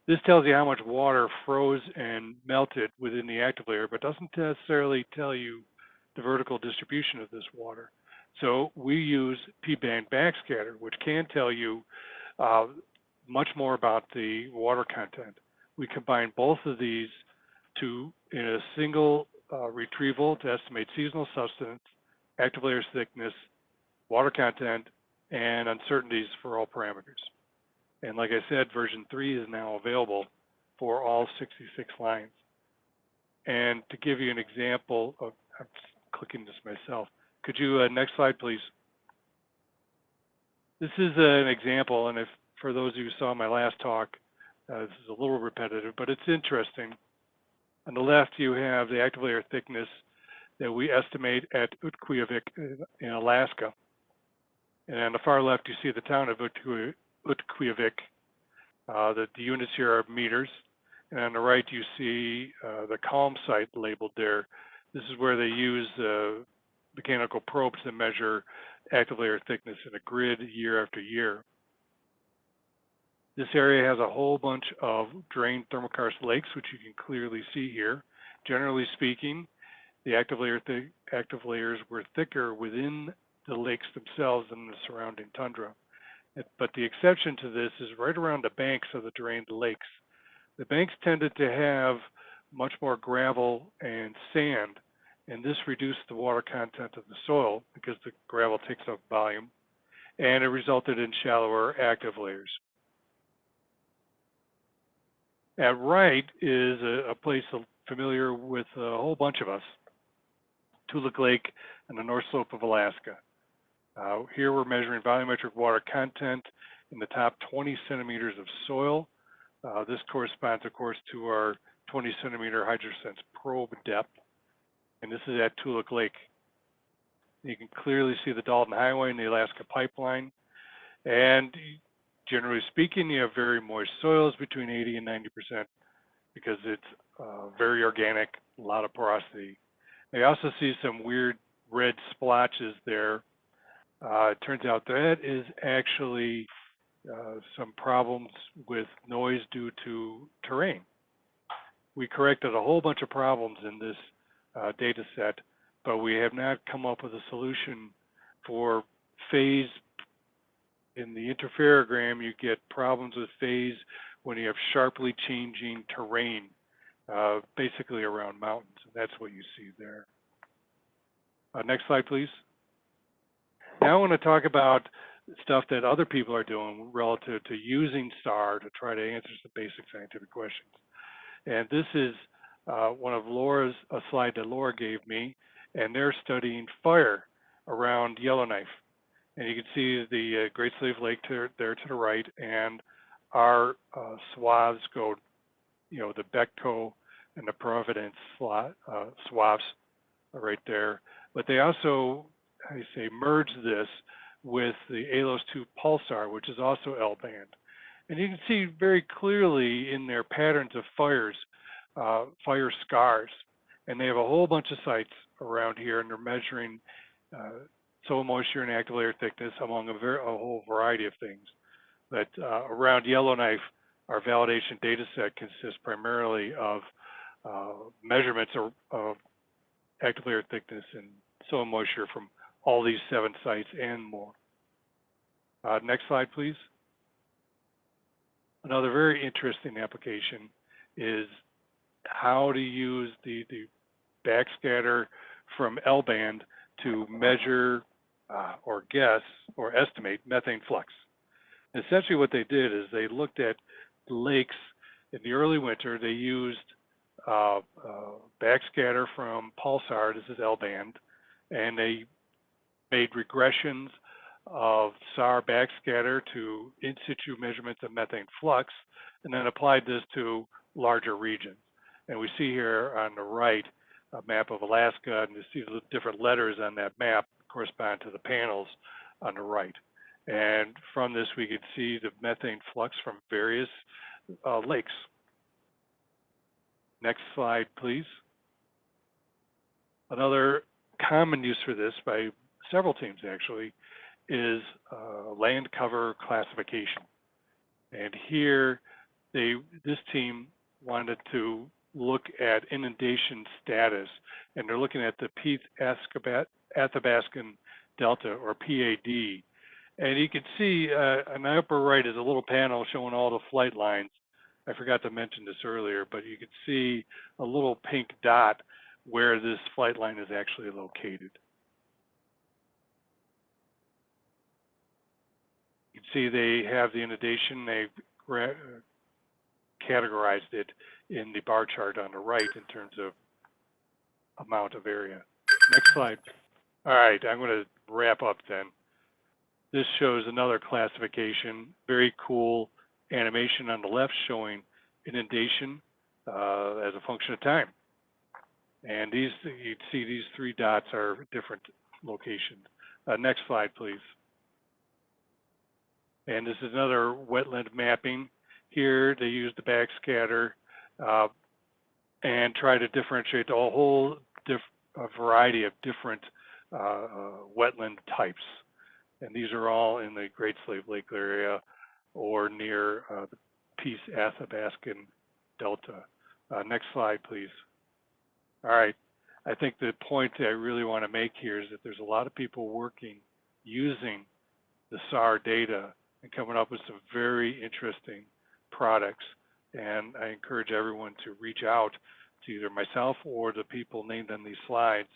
This tells you how much water froze and melted within the active layer, but doesn't necessarily tell you the vertical distribution of this water. So we use P-band backscatter, which can tell you much more about the water content. We combine both of these in a single retrieval to estimate seasonal substance, active layers thickness, water content, and uncertainties for all parameters. And like I said, version 3 is now available for all 66 lines. And to give you an example of, I'm clicking this myself. Could you, next slide, please. This is an example, and if for those of you who saw my last talk, this is a little repetitive, but it's interesting. On the left, you have the active layer thickness that we estimate at Utqiagvik in Alaska. And on the far left, you see the town of Utqiagvik. The units here are meters. And on the right, you see the calm site labeled there. This is where they use mechanical probes to measure active layer thickness in a grid year after year. This area has a whole bunch of drained thermokarst lakes, which you can clearly see here. Generally speaking, the active layers were thicker within the lakes themselves than the surrounding tundra. But the exception to this is right around the banks of the drained lakes. The banks tended to have much more gravel and sand, and this reduced the water content of the soil because the gravel takes up volume, and it resulted in shallower active layers. At right is a place familiar with a whole bunch of us, Toolik Lake and the North Slope of Alaska. Here we're measuring volumetric water content in the top 20 centimeters of soil. This corresponds, of course, to our 20 centimeter HydroSense probe depth, and this is at Toolik Lake. You can clearly see the Dalton Highway and the Alaska Pipeline. And generally speaking, you have very moist soils between 80 and 90% because it's very organic, a lot of porosity. They also see some weird red splotches there. It turns out that is actually some problems with noise due to terrain. We corrected a whole bunch of problems in this data set, but we have not come up with a solution for phase. In the interferogram, you get problems with phase when you have sharply changing terrain, basically around mountains. And that's what you see there. Next slide, please. Now I want to talk about stuff that other people are doing relative to using SAR to try to answer some basic scientific questions. And this is one of Laura's, a slide that Laura gave me, and they're studying fire around Yellowknife. And you can see the Great Slave Lake there to the right, and our swaths go, the Becktoe and the Providence swaths are right there. But they also, I say, merge this with the ALOS-2 pulsar, which is also L-band. And you can see very clearly in their patterns of fires, fire scars. And they have a whole bunch of sites around here, and they're measuring soil moisture and active layer thickness among a whole variety of things. But around Yellowknife, our validation data set consists primarily of measurements of active layer thickness and soil moisture from all these 7 sites and more. Next slide, please. Another very interesting application is how to use the backscatter from L-band to measure or guess or estimate methane flux. Essentially what they did is they looked at lakes in the early winter. They used backscatter from pulsar, this is L-band, and they made regressions of SAR backscatter to in situ measurements of methane flux, and then applied this to larger regions. And we see here on the right a map of Alaska, and you see the different letters on that map correspond to the panels on the right. And from this, we could see the methane flux from various lakes. Next slide, please. Another common use for this by several teams actually is land cover classification. And here, this team wanted to look at inundation status, and they're looking at the Athabascan Delta, or PAD. And you can see on the upper right is a little panel showing all the flight lines. I forgot to mention this earlier, but you can see a little pink dot where this flight line is actually located. You can see they have the inundation. They've categorized it in the bar chart on the right in terms of amount of area. Next slide. All right, I'm going to wrap up then. This shows another classification, very cool animation on the left showing inundation as a function of time. And these, you see these 3 dots are different locations. Next slide, please. And this is another wetland mapping. Here they use the backscatter and try to differentiate a whole variety of different wetland types. And these are all in the Great Slave Lake area or near the Peace Athabascan Delta. Next slide, please. All right. I think the point that I really want to make here is that there's a lot of people working using the SAR data and coming up with some very interesting products. And I encourage everyone to reach out to either myself or the people named on these slides,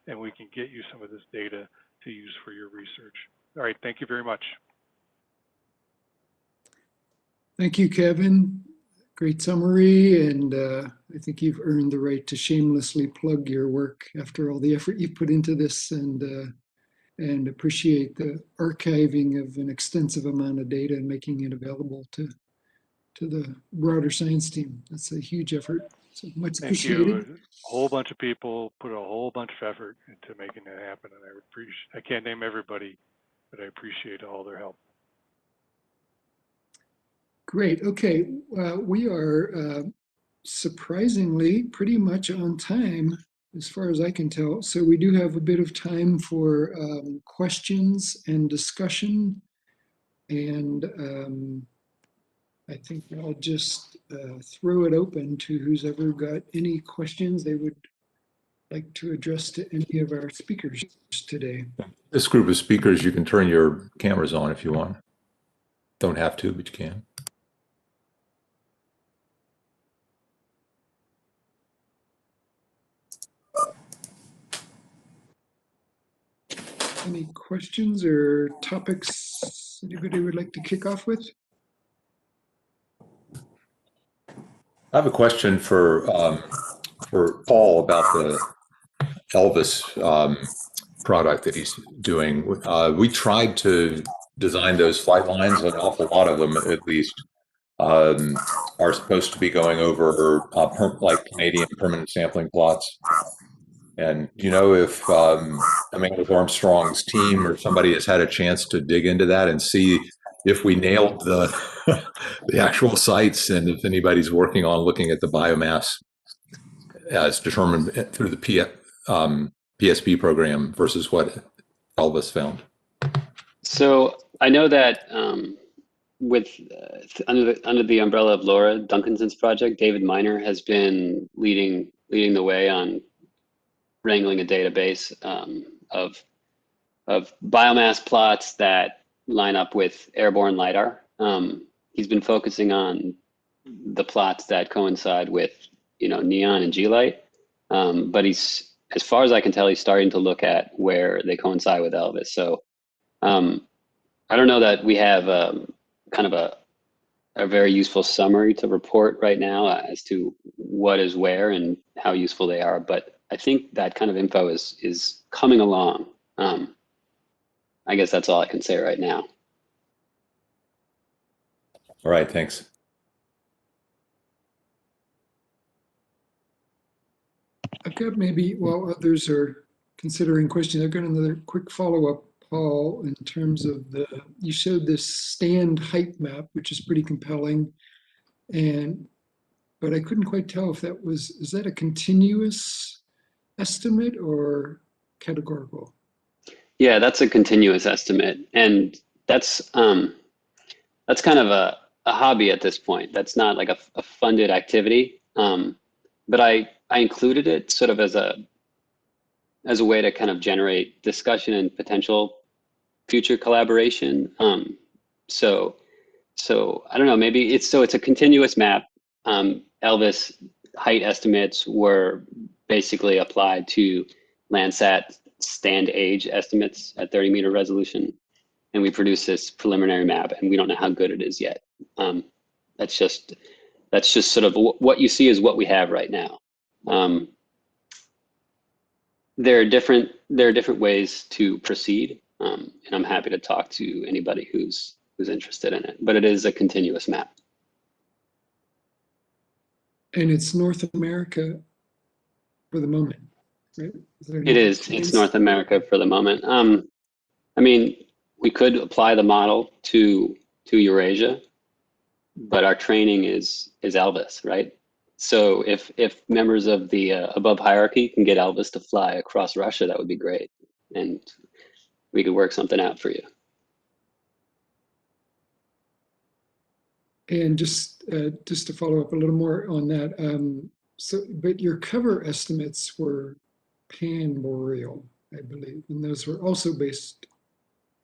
and we can get you some of this data to use for your research. All right, thank you very much. Thank you, Kevin. Great summary, and I think you've earned the right to shamelessly plug your work after all the effort you've put into this, and appreciate the archiving of an extensive amount of data and making it available to the broader science team. That's a huge effort. So much Thank appreciated. you. A whole bunch of people put a whole bunch of effort into making that happen, and I can't name everybody, but I appreciate all their help. Great. Okay. We are surprisingly pretty much on time as far as I can tell. So we do have a bit of time for questions and discussion. And I think I'll just throw it open to who's ever got any questions they would like to address to any of our speakers today. This group of speakers, you can turn your cameras on if you want. Don't have to, but you can. Any questions or topics anybody would like to kick off with? I have a question for Paul about the Elvis product that he's doing. We tried to design those flight lines. An awful lot of them, at least, are supposed to be going over like Canadian permanent sampling plots. And do you know if with Armstrong's team or somebody has had a chance to dig into that and see if we nailed the the actual sites, and if anybody's working on looking at the biomass as determined through the PSP program versus what Elvis found? So I know that with under the umbrella of Laura Duncanson's project, David Miner has been leading the way on wrangling a database of biomass plots that line up with airborne LiDAR. He's been focusing on the plots that coincide with neon and G-light, but he's, as far as I can tell, he's starting to look at where they coincide with Elvis. So I don't know that we have kind of a very useful summary to report right now as to what is where and how useful they are, but I think that kind of info is coming along. I guess that's all I can say right now. All right, thanks. I've got maybe, while others are considering questions, I've got another quick follow-up, Paul, in terms of you showed this stand height map, which is pretty compelling. But I couldn't quite tell if is that a continuous estimate or categorical? Yeah, that's a continuous estimate. And that's kind of a hobby at this point. That's not like a funded activity. But I included it sort of as a way to kind of generate discussion and potential future collaboration. So I don't know, maybe it's a continuous map. Elvis height estimates were basically applied to Landsat stand age estimates at 30-meter resolution. And we produced this preliminary map, and we don't know how good it is yet. That's just sort of what you see is what we have right now. There are different ways to proceed, and I'm happy to talk to anybody who's interested in it. But it is a continuous map. And it's North America for the moment, right? It is. It's North America for the moment. I mean, we could apply the model to Eurasia, but our training is Elvis, right? So if members of the above hierarchy can get Elvis to fly across Russia, that would be great, and we could work something out for you. And just to follow up a little more on that, but your cover estimates were pan-boreal, I believe, and those were also based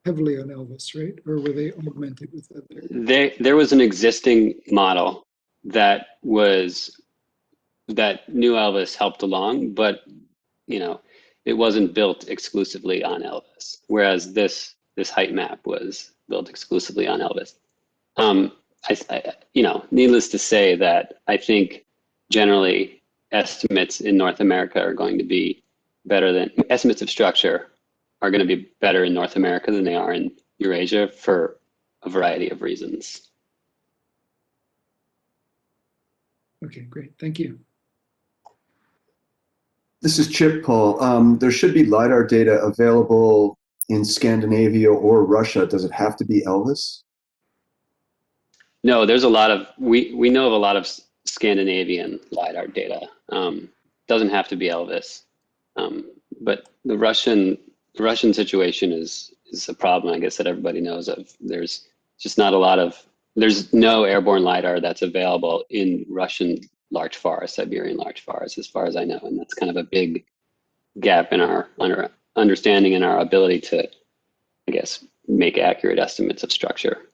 heavily on Elvis, right? Or were they augmented with other? There was an existing model that New Elvis helped along, but it wasn't built exclusively on Elvis, whereas this height map was built exclusively on Elvis. Needless to say that I think generally estimates in North America are going to be better than estimates of structure are going to be better in North America than they are in Eurasia for a variety of reasons. Okay, great. Thank you. This is Chip, Paul. There should be LiDAR data available in Scandinavia or Russia. Does it have to be Elvis? No, there's a lot of, we know of a lot of Scandinavian LiDAR data. Doesn't have to be Elvis. But the Russian situation is a problem, I guess, that everybody knows of. There's just not a lot of, there's no airborne LiDAR that's available in Russian large forests, Siberian large forests, as far as I know. And that's kind of a big gap in our understanding and our ability to, I guess, make accurate estimates of structure.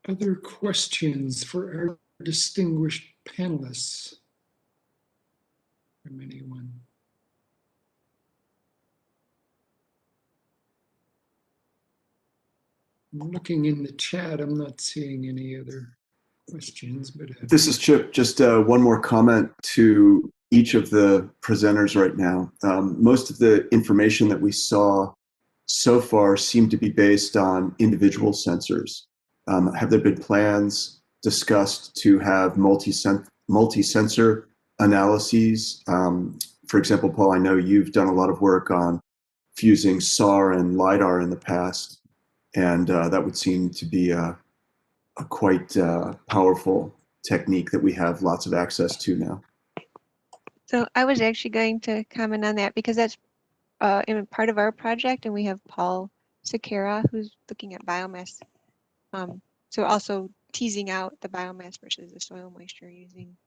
Other questions for our distinguished panelists from anyone? I'm looking in the chat. I'm not seeing any other questions, but This is Chip. Just one more comment to each of the presenters right now. Most of the information that we saw so far seemed to be based on individual sensors. Have there been plans discussed to have multi-sensor analyses? For example, Paul, I know you've done a lot of work on fusing SAR and LiDAR in the past, and that would seem to be a quite powerful technique that we have lots of access to now. So I was actually going to comment on that because that's in part of our project, and we have Paul Sakara who's looking at biomass. So also teasing out the biomass versus the soil moisture using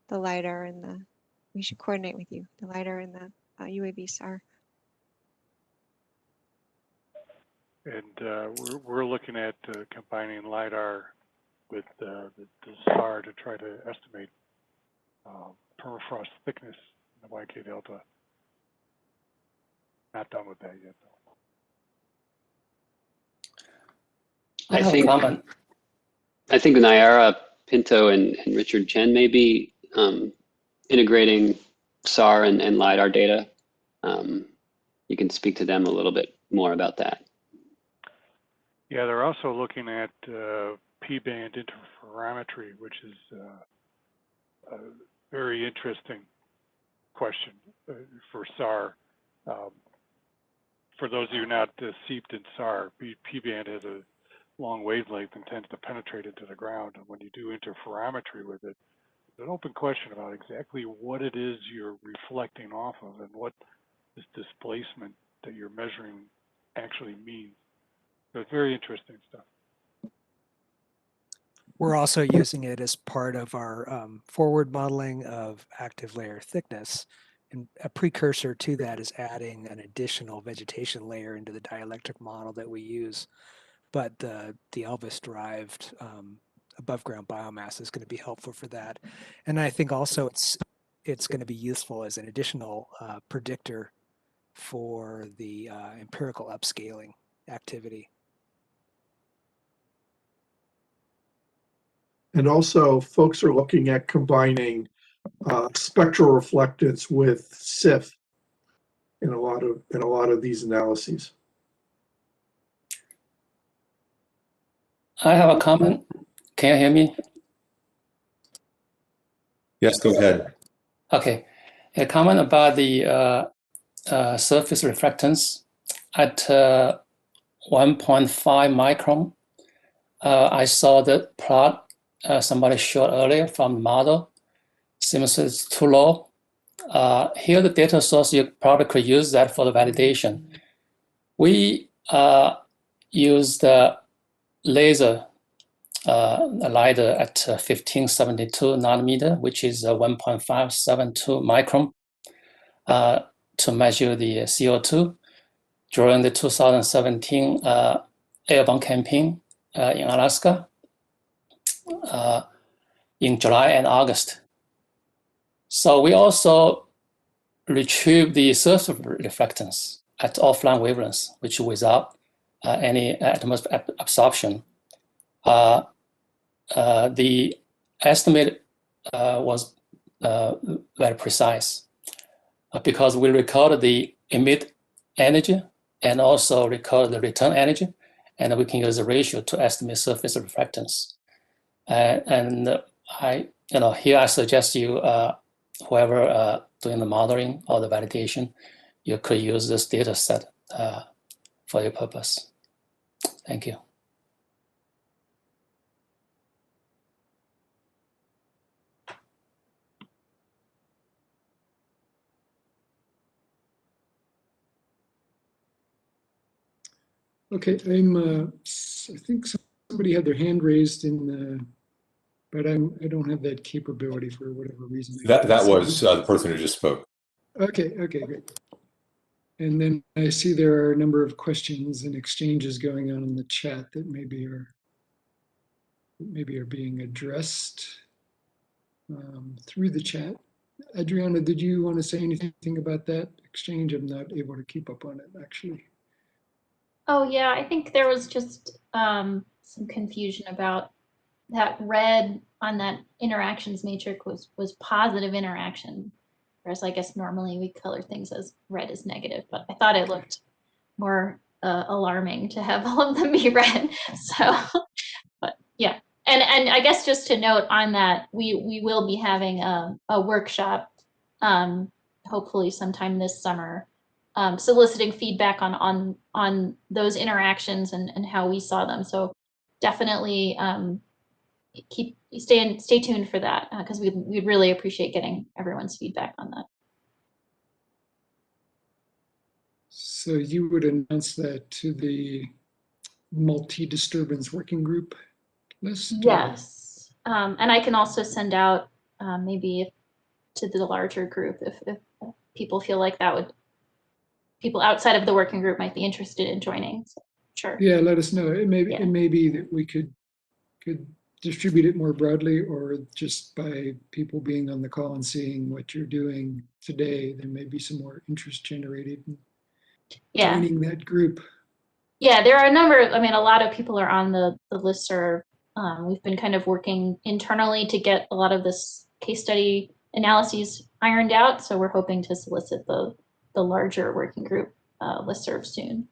the LiDAR and the, we should coordinate with you, the LiDAR and the UAV SAR. And we're looking at combining LiDAR with the SAR to try to estimate permafrost thickness in the YK Delta. Not done with that yet, though. I have a comment. I think Nayara Pinto and Richard Chen may be integrating SAR and LiDAR data. You can speak to them a little bit more about that. Yeah, they're also looking at P-band interferometry, which is a very interesting question for SAR. For those of you not seeped in SAR, P-band has a long wavelength and tends to penetrate into the ground. And when you do interferometry with it, there's an open question about exactly what it is you're reflecting off of and what this displacement that you're measuring actually means. So it's very interesting stuff. We're also using it as part of our forward modeling of active layer thickness. And a precursor to that is adding an additional vegetation layer into the dielectric model that we use. But the Elvis-derived above ground biomass is going to be helpful for that. And I think also it's going to be useful as an additional predictor for the empirical upscaling activity. And also folks are looking at combining spectral reflectance with SIF in a lot of these analyses. I have a comment. Can you hear me? Yes, go ahead. Okay. A comment about the surface reflectance at 1.5 micron. I saw the plot somebody showed earlier from the model. Seems it's too low. Here the data source, you probably could use that for the validation. We use the laser LiDAR at 1572 nanometer, which is 1.572 micron, to measure the CO2 during the 2017 airborne campaign in Alaska in July and August. So we also retrieve the surface reflectance at offline wavelengths, which without any atmospheric absorption. The estimate was very precise because we recorded the emit energy and also record the return energy, and we can use the ratio to estimate surface reflectance. Here I suggest you, whoever doing the modeling or the validation, you could use this data set for your purpose. Thank you. Okay, I think somebody had their hand raised but I don't have that capability for whatever reason. That was the person who just spoke. Okay, great. And then I see there are a number of questions and exchanges going on in the chat that maybe are being addressed through the chat. Adriana, did you want to say anything about that exchange? I'm not able to keep up on it, actually. Oh, yeah, I think there was just some confusion about that red on that interactions matrix was positive interaction, whereas I guess normally we color things as red as negative, but I thought it looked more alarming to have all of them be red. So, but yeah. And I guess just to note on that, we will be having a workshop, hopefully sometime this summer, soliciting feedback on those interactions and how we saw them. So definitely stay tuned for that, because we'd really appreciate getting everyone's feedback on that. So you would announce that to the multi-disturbance working group list? Yes, and I can also send out maybe to the larger group if people feel like people outside of the working group might be interested in joining. So, sure. Yeah, let us know. It may be that we could distribute it more broadly, or just by people being on the call and seeing what you're doing today, there may be some more interest generated in joining that group. Yeah, there are a lot of people are on the listserv. We've been kind of working internally to get a lot of this case study analyses ironed out. So we're hoping to solicit the larger working group listserv soon.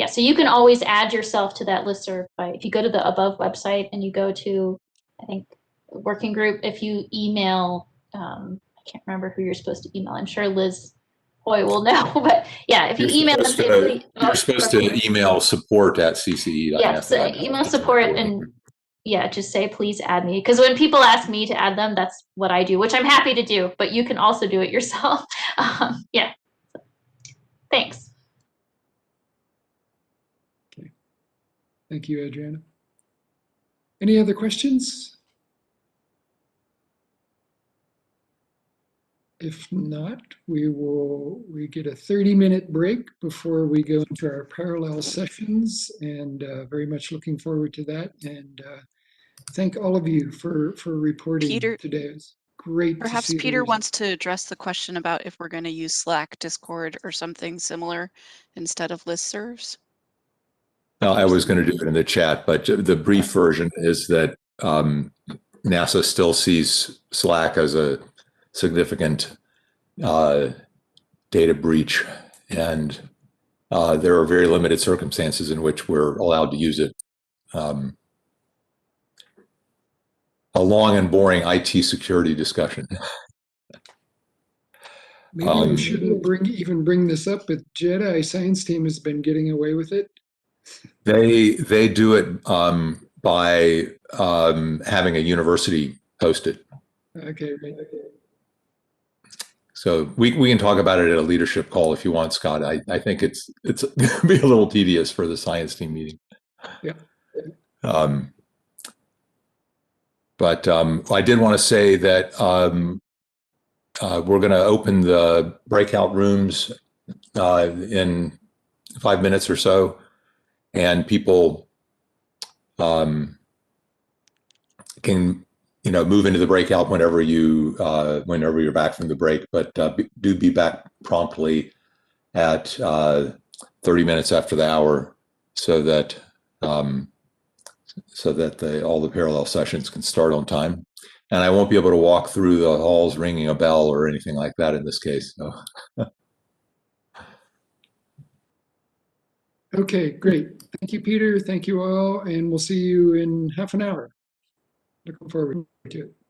So you can always add yourself to that listserv if you go to the above website and you go to, I think, working group. If you email, I can't remember who you're supposed to email. I'm sure Liz Hoy will know, but yeah, if you email them, you're supposed to email support@cce.net. Yeah, so email support and just say, please add me. Because when people ask me to add them, that's what I do, which I'm happy to do, but you can also do it yourself. Yeah. Thanks. Okay. Thank you, Adriana. Any other questions? If not, we get a 30-minute break before we go into our parallel sessions, and very much looking forward to that. And thank all of you for reporting Peter, today. It's great to see. Perhaps Peter wants to address the question about if we're going to use Slack, Discord, or something similar instead of listservs. No, I was going to do it in the chat, but the brief version is that NASA still sees Slack as a significant data breach, and there are very limited circumstances in which we're allowed to use it. A long and boring IT security discussion. Maybe we shouldn't bring this up, but Jedi Science Team has been getting away with it. They do it by having a university host it. Okay, right. So we can talk about it at a leadership call if you want, Scott. I think it's going to be a little tedious for the science team meeting. Yeah. But I did want to say that we're going to open the breakout rooms in 5 minutes or so, and people can move into the breakout whenever you're back from the break. But do be back promptly at 30 minutes after the hour, so that all the parallel sessions can start on time. And I won't be able to walk through the halls ringing a bell or anything like that in this case. So. Okay, great. Thank you, Peter. Thank you all, and we'll see you in half an hour. Looking forward to it.